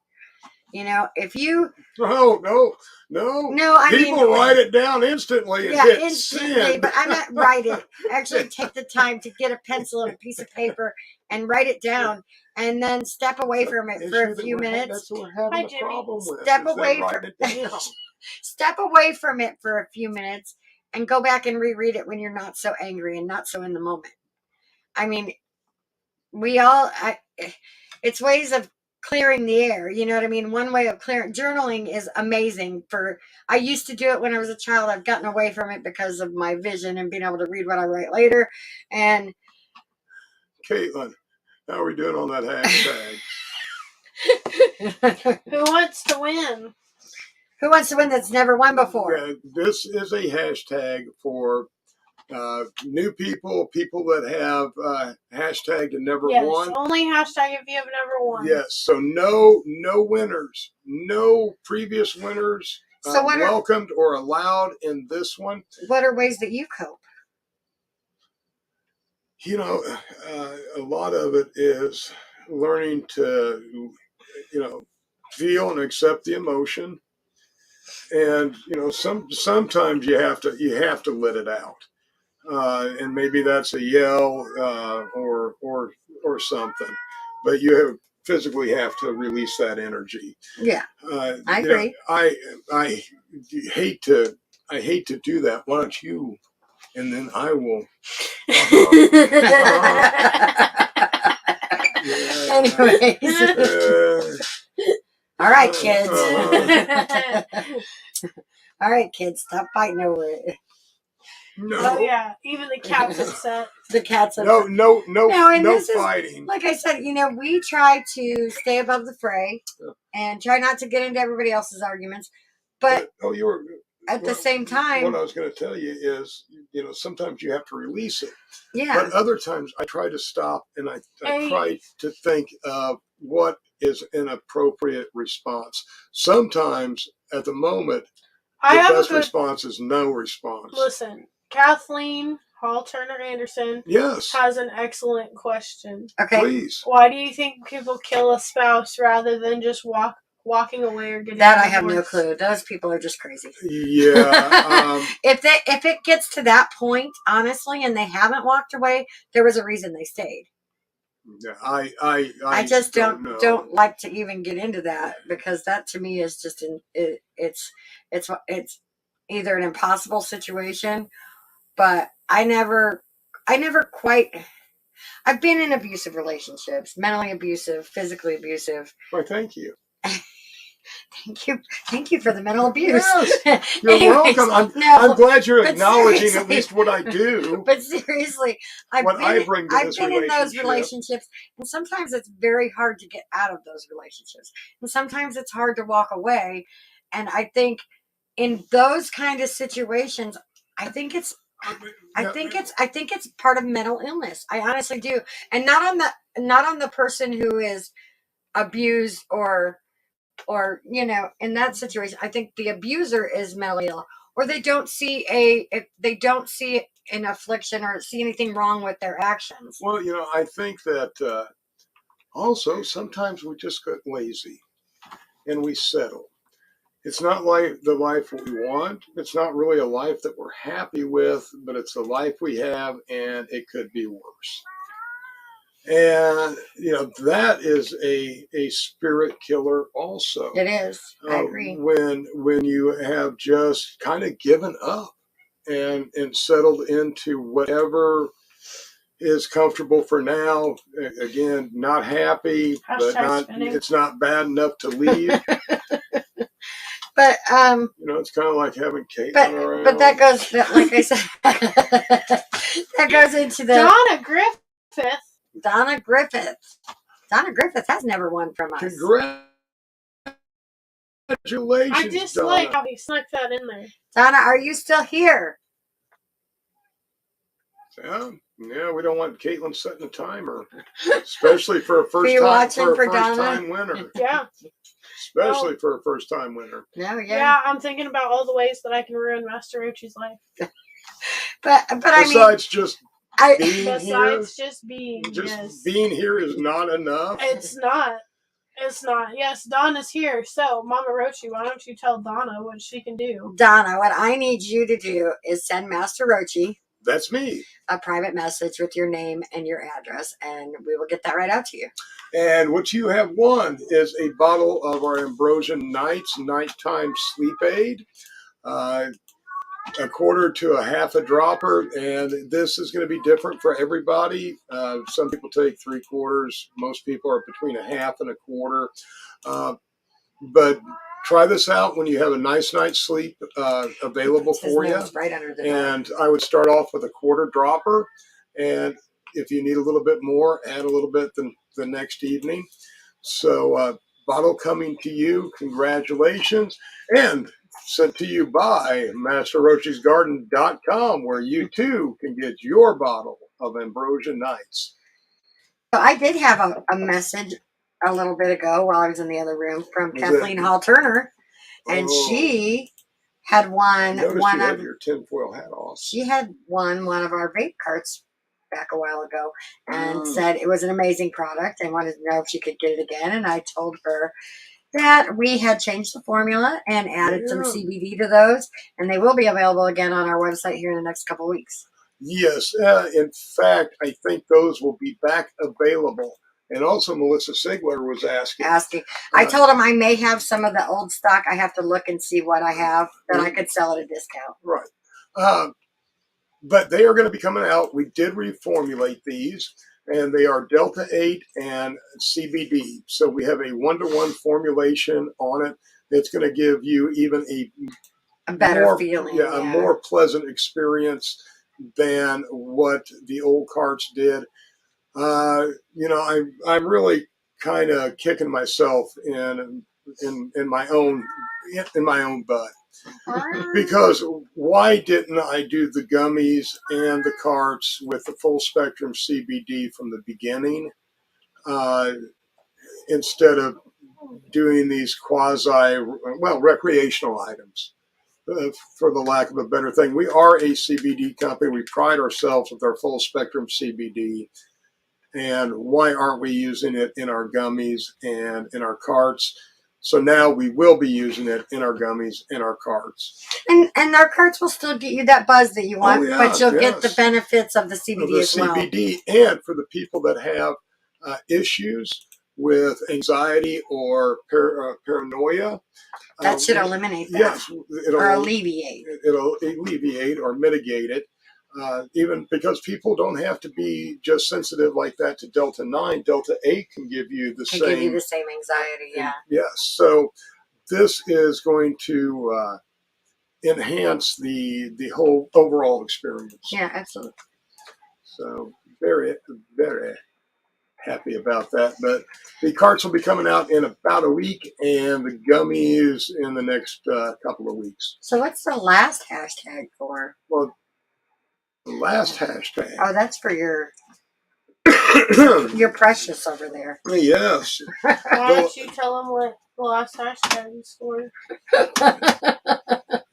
You know, if you no, I people mean, write it down instantly and hit instantly, send. but I'm not write it. Actually, take the time to get a pencil and a piece of paper and write it down, and then step away from it for a few minutes. That's what we're having a problem with. Step away from it for a few minutes and go back and reread it when you're not so angry and not so in the moment. I mean, it's ways of clearing the air. You know what I mean? One way of journaling is amazing. I used to do it when I was a child. I've gotten away from it because of my vision and being able to read what I write later. And Caitlin, how are we doing on that hashtag? Who wants to win? Who wants to win that's never won before? Yeah, this is a hashtag for new people that have hashtagged and never won. Yes, only hashtag if you have never won. Yes, so no winners, no previous winners welcomed or allowed in this one. What are ways that you cope? You know, a lot of it is learning to, feel and accept the emotion, and sometimes you have to let it out. And maybe that's a yell or something, but you physically have to release that energy. Yeah, I agree. I hate to do that. Why don't you? And then I will. Anyways. All right, kids. All right, kids, stop fighting over it. No. Oh yeah, even the cat's upset. The cat's upset. No fighting. Like I said, we try to stay above the fray and try not to get into everybody else's arguments. But at the same time, what I was going to tell you is, sometimes you have to release it. Yeah. But other times I try to stop and I try to think of what is an appropriate response. Sometimes at the moment, the best response is no response. Listen, Kathleen Hall Turner Anderson has an excellent question. Okay. Please. Why do you think people kill a spouse rather than just walking away or getting that? I have no clue. Those people are just crazy. Yeah. If it gets to that point, honestly, and they haven't walked away, there was a reason they stayed. Yeah, I just don't like to even get into that, because that to me is just it's either an impossible situation. But I never quite. I've been in abusive relationships, mentally abusive, physically abusive. Why, thank you. Thank you for the mental abuse. Yes, you're welcome. I'm glad you're acknowledging at least what I do. But seriously, I've been in those relationships, and sometimes it's very hard to get out of those relationships, and sometimes it's hard to walk away. And I think in those kind of situations, I think it's part of mental illness. I honestly do, and not on the person who is abused or in that situation. I think the abuser is mentally ill, or they don't see an affliction or see anything wrong with their actions. Well, I think that also sometimes we just get lazy and we settle. It's not like the life we want. It's not really a life that we're happy with, but it's the life we have, and it could be worse. And that is a spirit killer also. It is. I agree. When you have just kind of given up and settled into whatever is comfortable for now. Again, not happy, but it's not bad enough to leave. But it's kind of like having Caitlin around. But that goes, like I said, that goes into the Donna Griffith. Donna Griffith has never won from us. Congratulations! I just like how he snuck that in there. Donna, are you still here? Yeah, we don't want Caitlin setting a timer, especially for a first-time winner. Yeah. Especially for a first-time winner. No, yeah, I'm thinking about all the ways that I can ruin Master Roachee's life. but besides just being here is not enough. It's not. Yes, Donna's here. So, Mama Roachee, why don't you tell Donna what she can do? Donna, what I need you to do is send Master Roachee. That's me. A private message with your name and your address, and we will get that right out to you. And what you have won is a bottle of our Ambrosia Nights Nighttime Sleep Aid. A quarter to a half a dropper, and this is going to be different for everybody. Some people take 3/4. Most people are between a half and a quarter. But try this out when you have a nice night's sleep available for you. Right under the and I would start off with a quarter dropper, and if you need a little bit more, add a little bit the next evening. So bottle coming to you. Congratulations. And sent to you by MasterRoachee'sGarden.com, where you too can get your bottle of Ambrosia Nights. So I did have a message a little bit ago while I was in the other room from Kathleen Hall Turner, and she had won one of your tinfoil hat off. She had won one of our vape carts back a while ago, and said it was an amazing product and wanted to know if she could get it again. And I told her that we had changed the formula and added some CBD to those, and they will be available again on our website here in the next couple of weeks. Yes, in fact, I think those will be back available. And also, Melissa Sigler was asking. I told him I may have some of the old stock. I have to look and see what I have that I could sell at a discount. Right. But they are going to be coming out. We did reformulate these, and they are Delta 8 and CBD. So we have a 1-to-1 formulation on it. It's going to give you even a better feeling. A more pleasant experience than what the old carts did. I'm really kind of kicking myself in my own butt, because why didn't I do the gummies and the carts with the full spectrum CBD from the beginning, instead of doing these recreational items? For the lack of a better thing, we are a CBD company. We pride ourselves with our full spectrum CBD. And why aren't we using it in our gummies and in our carts? So now we will be using it in our gummies and our carts. And our carts will still get you that buzz that you want, but you'll get the benefits of the CBD as well. CBD, and for the people that have issues with anxiety or paranoia. That should eliminate that. Yes. Or alleviate. It'll alleviate or mitigate it. Even because people don't have to be just sensitive like that to Delta 9. Delta 8 can give you the same anxiety, yeah. Yes. So this is going to enhance the whole overall experience. Yeah, absolutely. So very, very happy about that. But the carts will be coming out in about a week, and the gummies in the next couple of weeks. So what's the last hashtag for? Well, the last hashtag. Oh, that's for your precious over there. Yes. Why don't you tell them what the last hashtag is for?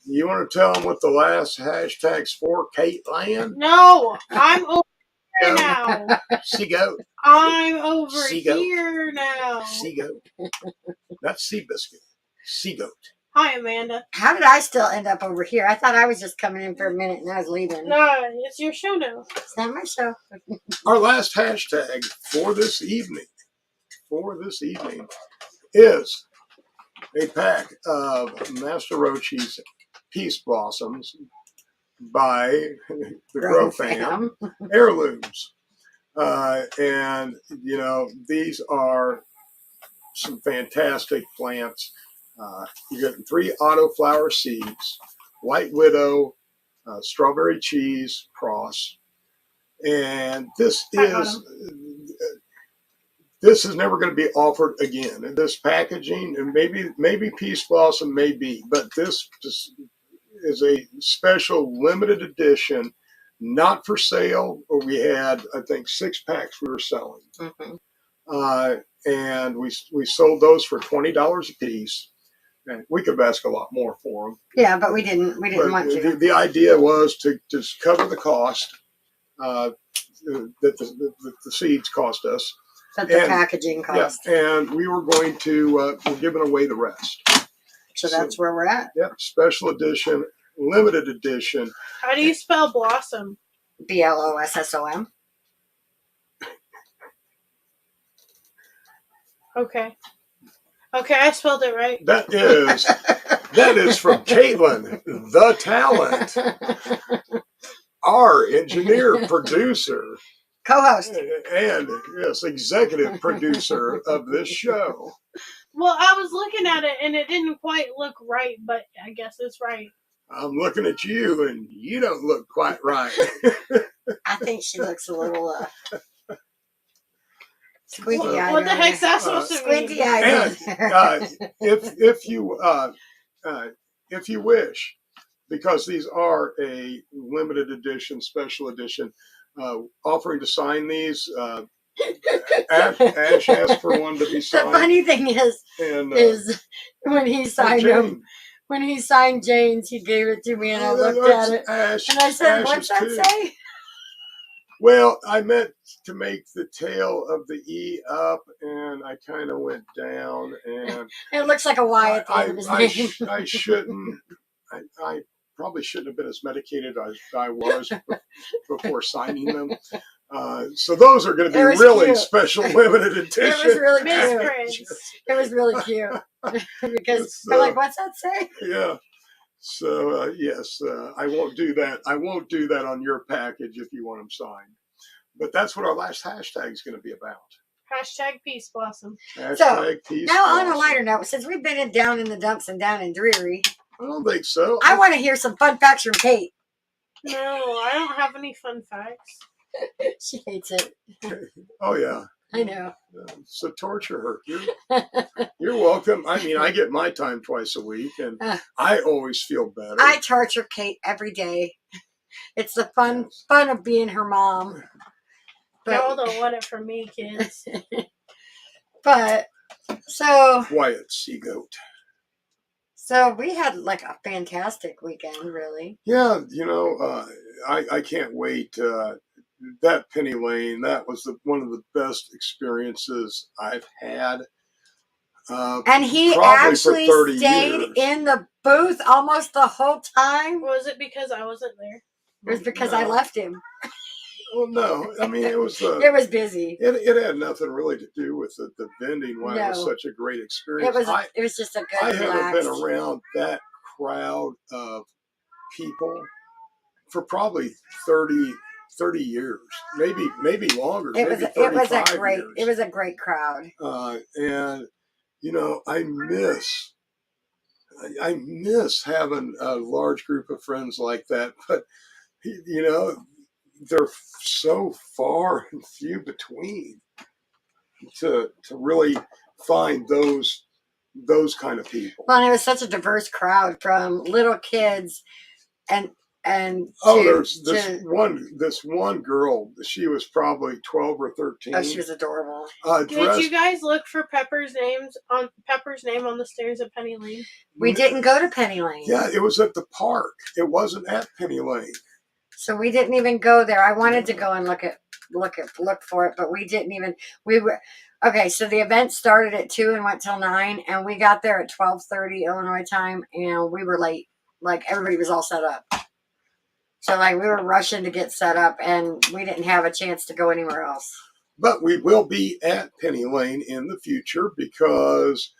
You want to tell them what the last hashtag's for, Caitlin? No, I'm over here now. Sea goat. I'm over Sea goat. here now. Sea goat. Not sea biscuit. Sea goat. Hi, Amanda. How did I still end up over here? I thought I was just coming in for a minute and I was leaving. No, it's your show now. It's not my show. Our last hashtag for this evening is a pack of Master Roachee's Peace Blossoms by the Grow Fam Heirlooms. And, you know, these are some fantastic plants. You get 3 autoflower seeds, White Widow, Strawberry Cheese Cross. And this is never going to be offered again. And this packaging, and maybe Peace Blossom may be, but this is a special limited edition, not for sale. We had, I think, 6 packs we were selling. Mm-hmm. And we sold those for $20 a piece. And we could ask a lot more for them. Yeah, but we didn't want to. The idea was to just cover the cost that the seeds cost us. That the packaging cost. Yeah, and we were going to, we're giving away the rest. So that's where we're at. Yep, special edition, limited edition. How do you spell blossom? BLOSSOM. Okay. Okay, I spelled it right. That is from Caitlin, the talent, our engineer, producer, co-host, and yes, executive producer of this show. Well, I was looking at it and it didn't quite look right, but I guess it's right. I'm looking at you and you don't look quite right. I think she looks a little squinty eyed. What the heck's that supposed to mean? Squinty eyed. If you wish, because these are a limited edition, special edition, offering to sign these. Ash asked for one to be signed. The funny thing is when he signed them, when he signed Jane's, he gave it to me and I looked at it Ash, and I said, Ash's "What's that too. say?" Well, I meant to make the tail of the E up, and I kind of went down, and it looks like a Y at the end of his name. I shouldn't. I probably shouldn't have been as medicated as I was before signing them. So those are going to be really cute. Special limited edition. It was really cute. It was really cute because I'm like, "What's that say?" Yeah. So yes, I won't do that. I won't do that on your package if you want them signed. But that's what our last hashtag is going to be about. Hashtag Peace Blossom. Hashtag Peace Now, Blossom. on a lighter note, since we've been down in the dumps and down in Dreary, I don't think so. I want to hear some fun facts from Kate. No, I don't have any fun facts. She hates it. Oh yeah. I know. So torture her. You're welcome. I mean, I get my time twice a week, and I always feel better. I torture Kate every day. It's the fun of being her mom. But, Y'all don't want it from me, kids. But so quiet, sea goat. So we had like a fantastic weekend, really. Yeah, you know, I can't wait. That Penny Lane, that was one of the best experiences I've had. And he actually stayed in the booth almost the whole time. Was it because I wasn't there? It was because I left him. Well, no, I mean it was. It was busy. It had nothing really to do with the vending. Why it was such a great experience. It was just a good. I haven't been around that crowd of people for probably 30 years, maybe longer. It was a great crowd. And you know, I miss I miss having a large group of friends like that, but you know, they're so far and few between to really find those kind of people. Well, and it was such a diverse crowd from little kids and there's this one girl. She was probably 12 or 13. Oh, she was adorable. Did you guys look for Pepper's name on the stairs at Penny Lane? We didn't go to Penny Lane. Yeah, it was at the park. It wasn't at Penny Lane. So we didn't even go there. I wanted to go and look for it, but we didn't even. We were okay. So the event started at 2 and went till 9, and we got there at 12:30 Illinois time, and we were late. Like everybody was all set up. So like we were rushing to get set up, and we didn't have a chance to go anywhere else. But we will be at Penny Lane in the future because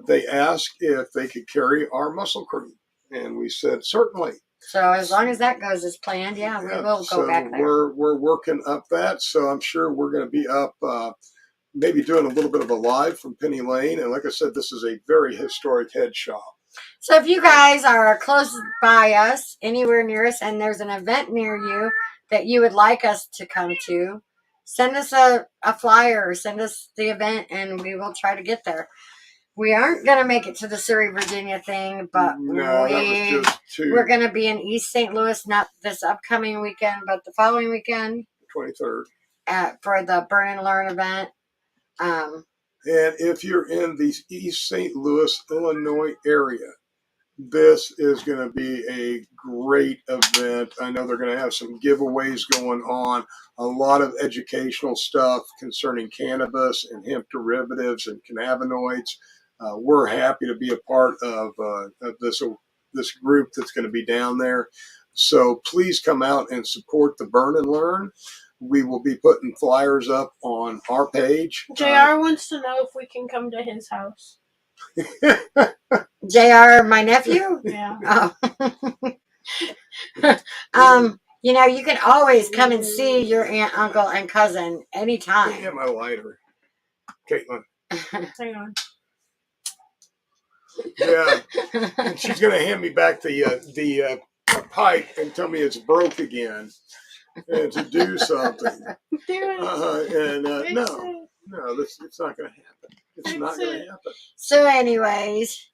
they asked if they could carry our muscle cream, and we said certainly. So as long as that goes as planned, we will go back there. We're working up that, so I'm sure we're going to be up, maybe doing a little bit of a live from Penny Lane. And like I said, this is a very historic head shop. So if you guys are close by us, anywhere near us, and there's an event near you that you would like us to come to, send us a flyer or send us the event, and we will try to get there. We aren't going to make it to the Surrey, Virginia thing, but we're going to be in East St. Louis, not this upcoming weekend, but the following weekend. 23rd. For the Burn and Learn event. And if you're in the East St. Louis, Illinois area, this is going to be a great event. I know they're going to have some giveaways going on, a lot of educational stuff concerning cannabis and hemp derivatives and cannabinoids. We're happy to be a part of this group that's going to be down there. So please come out and support the Burn and Learn. We will be putting flyers up on our page. JR wants to know if we can come to his house. JR, my nephew? Yeah. Oh. You can always come and see your aunt, uncle, and cousin anytime. I have my lighter. Caitlin. Hang on. Yeah. And she's going to hand me back the pipe and tell me it's broke again. And to do something. No, it's not going to happen. It's not going to happen. So anyways,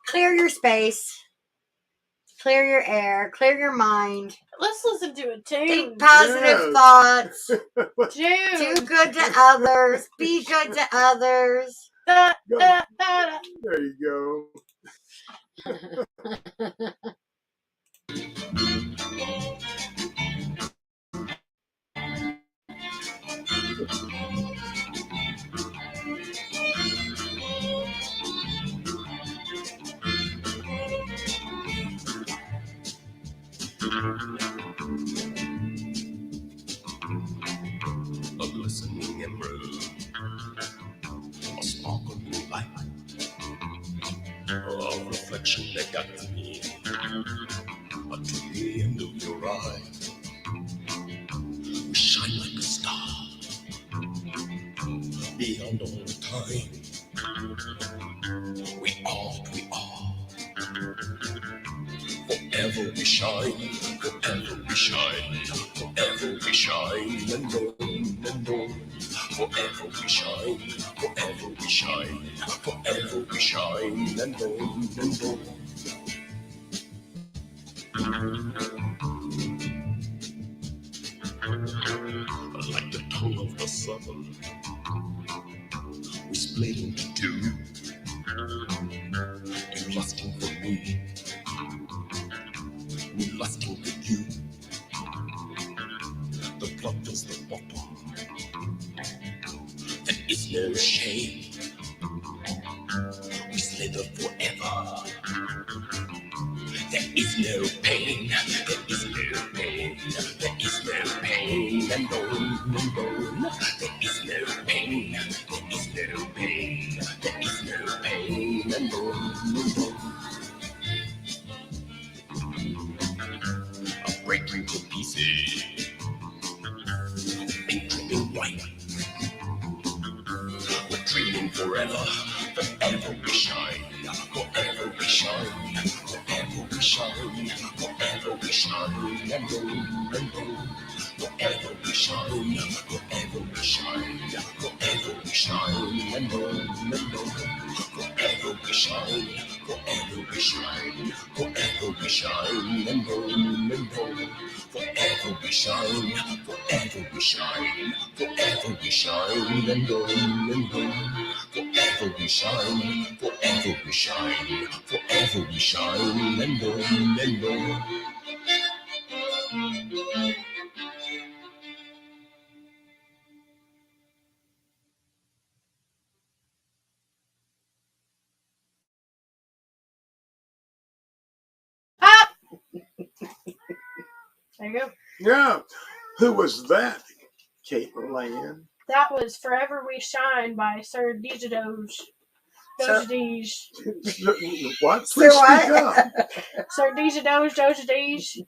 clear your space, clear your air, clear your mind. Let's listen to a tune. Think positive thoughts. June. Do good to others. Be good to others. There you go. A glistening emerald, a sparkling light, a reflection that got to me, to the end of your eye. We shine like a star, beyond all time. We are. Forever we shine, forever we shine, forever we shine, and on. Forever we shine, forever we shine, forever we shine, and on. Like the tongue of the sun, we split into two. You lusting for me, me lusting for you. The blood does the bottom. There is no shame. We slither forever. There is no pain. There is no pain. There is no pain. And on. There is no pain. There is no pain. There is no pain. And on. I'm breaking to pieces. Pink dripping white. We're dreaming forever. Forever shine and go and go. Forever we shine, forever we shine, forever we shine and go and go. Forever we shine, forever we shine, forever we shine and go and go. Forever we shine, forever we shine, forever we shine and go and go. Forever we shine, forever we shine, forever we shine and go and go. Ah! There you go. Yeah. Who was that, Caitlin? That was Forever We Shine by Sir Doge. Doge. What? Sir Please what? speak up. Sir Doge.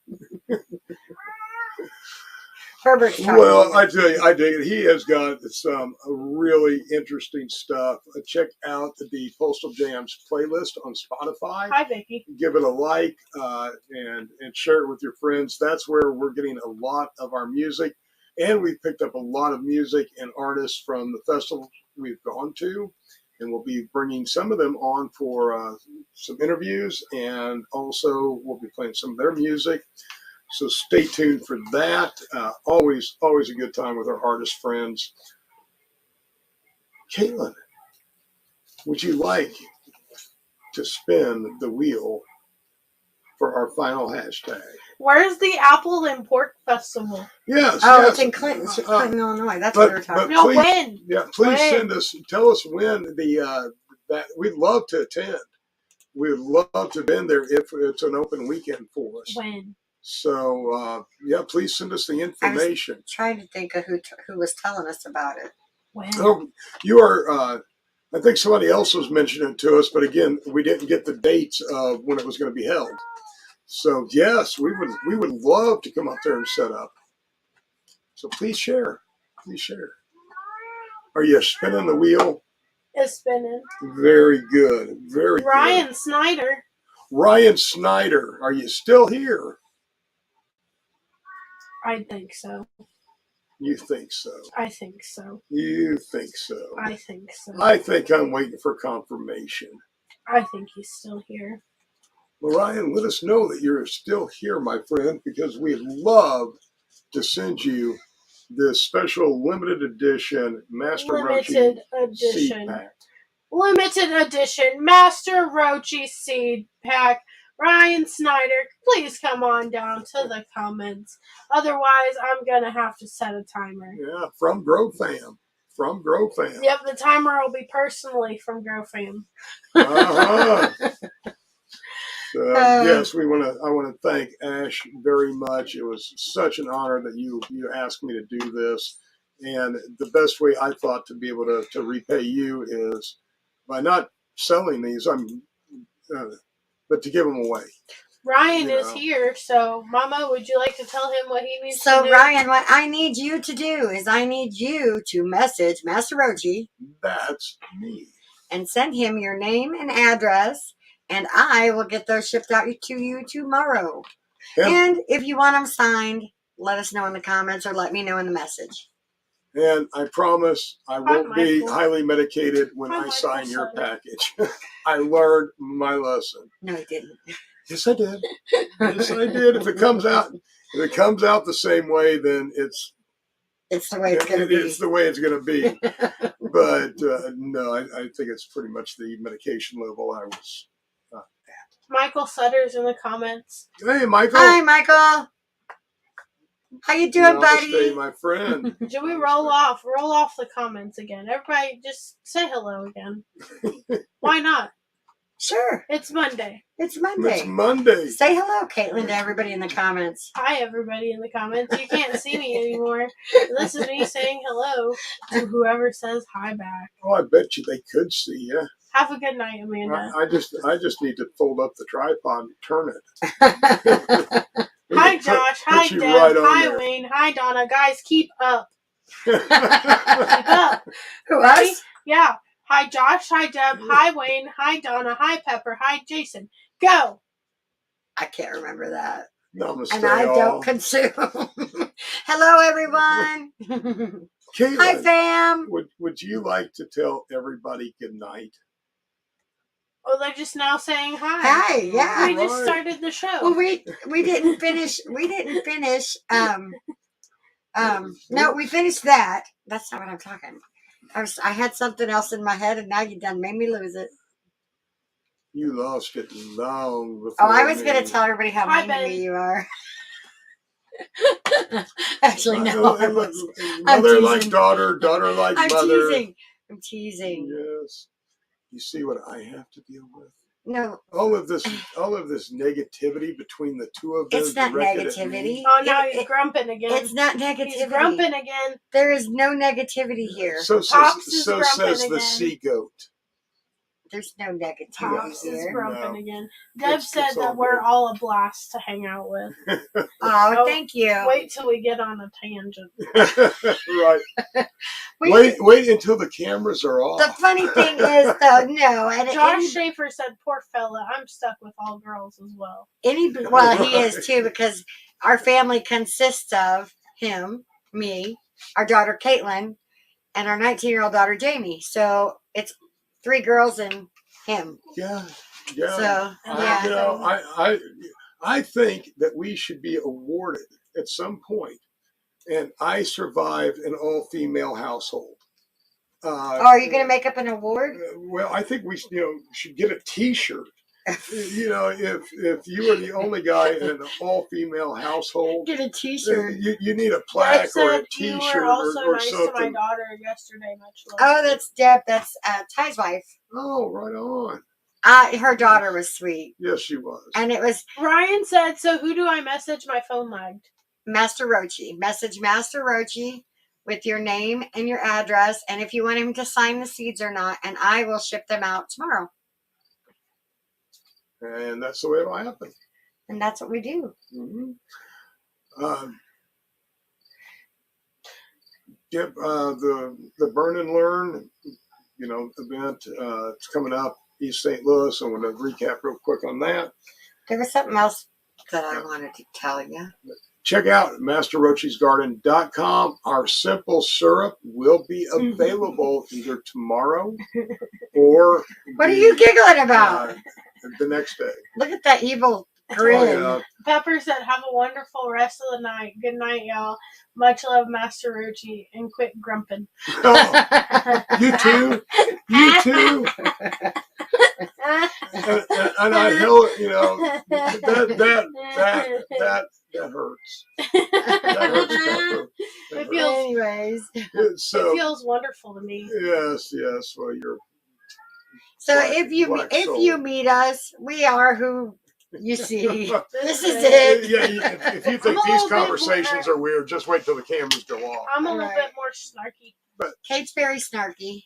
Herbert's talking. Well, I tell you, I dig it. He has got some really interesting stuff. Check out the Postal Jams playlist on Spotify. Hi, Vicky. Give it a like and share it with your friends. That's where we're getting a lot of our music. And we've picked up a lot of music and artists from the festivals we've gone to. And we'll be bringing some of them on for some interviews. And also we'll be playing some of their music. So stay tuned for that. Always a good time with our artist friends. Caitlin, would you like to spin the wheel for our final hashtag? Where's the Apple and Pork Festival? Yes. Oh, yes. it's in Clinton, Illinois. That's what we're talking No, please, when? Yeah, please When? send us. Tell us when that we'd love to attend. We'd love to be there if it's an open weekend for us. When? So yeah, please send us the information. I was trying to think of who was telling us about it. When? Oh, you are. I think somebody else was mentioning it to us, but again, we didn't get the dates of when it was going to be held. So yes, we would love to come up there and set up. So please share. Please share. Are you spinning the wheel? It's spinning. Very good. Very Ryan good. Snyder. Ryan Snyder, are you still here? I think so. You think so? I think so. You think so? I think so. I think I'm waiting for confirmation. I think he's still here. Well, Ryan, let us know that you're still here, my friend, because we'd love to send you this special limited edition Master Roachee seed pack. Limited edition Master Roachee seed pack. Ryan Snyder, please come on down to the comments. Otherwise, I'm going to have to set a timer. Yeah, from Grow Fam. From Grow Fam. Yep, the timer will be personally from Grow Fam. Uh-huh. Yes, I want to thank Ash very much. It was such an honor that you asked me to do this. And the best way I thought to be able to repay you is by not selling these, but to give them away. Ryan is here, so Mama, would you like to tell him what he needs to do? So Ryan, what I need you to do is I need you to message Master Roachee. That's me. And send him your name and address, and I will get those shipped out to you tomorrow. And if you want them signed, let us know in the comments or let me know in the message. And I promise I won't be highly medicated when I sign your package. I learned my lesson. No, you didn't. Yes, I did. Yes, I did. If it comes out the same way, then it's the way it's going to be. It's the way it's going to be. But no, I think it's pretty much the medication level I was at. Michael Sutter's in the comments. Hey, Michael. Hi, Michael. How you doing, buddy? Namaste, my friend. Should we roll off the comments again? Everybody just say hello again. Why not? Sure. It's Monday. It's Monday. It's Monday. Say hello, Caitlin, to everybody in the comments. Hi, everybody in the comments. You can't see me anymore. This is me saying hello to whoever says hi back. Oh, I bet you they could see you. Have a good night, Amanda. I just need to fold up the tripod and turn it. Hi, Josh. Hi, Deb. Hi, Wayne. Hi, Donna. Guys, keep up. Keep up. Who, us? Yeah. Hi, Josh. Hi, Deb. Hi, Wayne. Hi, Donna. Hi, Pepper. Hi, Jason. Go. I can't remember that. Namaste, and I all. don't consume. Hello, everyone. Caitlin, Hi, fam. would you like to tell everybody good night? Oh, they're just now saying hi. Hi, yeah. We just Right. started the show. Well, we didn't finish. No, we finished that. That's not what I'm talking about. I had something else in my head, and now you done made me lose it. You lost it long before. Oh, I was me. going to tell everybody how Hi, mean to Ben. me you are. Actually, no. I was. Mother I'm like teasing. daughter, daughter like I'm mother. teasing. I'm teasing. Yes. You see what I have to deal with? No, All of this negativity between the two of them. it's not directed at negativity. me. Oh, now he's grumping again. It's not negativity. He's grumping again. There is no negativity here. So Pops says, is so grumping says the again. sea goat. There's no negativity Pops is here. grumping No. again. Deb said it's all that we're good. all a blast to hang out with. Oh, thank you. Wait till we get on a tangent. Right. Wait until the cameras are off. The funny thing is, though, no, and Josh Schaefer said, "Poor fella, I'm stuck with all girls as well." well, he is too, because our family consists of him, me, our daughter Caitlin, and our 19-year-old daughter Jamie. So it's 3 girls and him. Yeah. So yeah. I think that we should be awarded at some point. And I survived an all-female household. Are you going to make up an award? Well, I think we should get a T-shirt. If you were the only guy in an all-female household, Get a T-shirt. you need a plaque or a T-shirt you were also or nice something. to my daughter yesterday. Much love. Oh, that's Deb. That's Ty's wife. Oh, right on. Her daughter was sweet. Yes, she was. And it was Ryan said, "So who do I message? My phone lagged." Master Roachee. Message Master Roachee with your name and your address, and if you want him to sign the seeds or not, and I will ship them out tomorrow. And that's the way it'll happen. And that's what we do. Mm-hmm. The Burn and Learn, event. It's coming up East St. Louis. I'm going to recap real quick on that. There was something else that I wanted to tell you. Check out MasterRoachee'sGarden.com. Our simple syrup will be available either tomorrow or What are you giggling about? The next day. Look at that evil grin. Oh, Pepper said, "Have a wonderful rest of the night. Good night, y'all. Much love, Master Roachee, and quit grumping." yeah. You too. You too. And I held, that hurts. That hurts, Pepper. It feels, Anyways. it feels wonderful to me. Yes. Well, you're. So if you meet us, we are who you see. This is it. Yeah, if you think these conversations are weird, just wait till the cameras go off. I'm a little bit more snarky. But Kate's very snarky.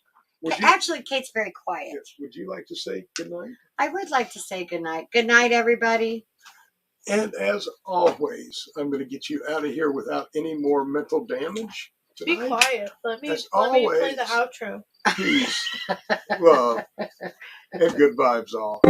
Actually, Kate's very quiet. Would you like to say goodnight? I would like to say goodnight. Good night, everybody. And as always, I'm going to get you out of here without any more mental damage tonight. Be quiet. Let me play always, the outro. Peace, love, and good vibes all.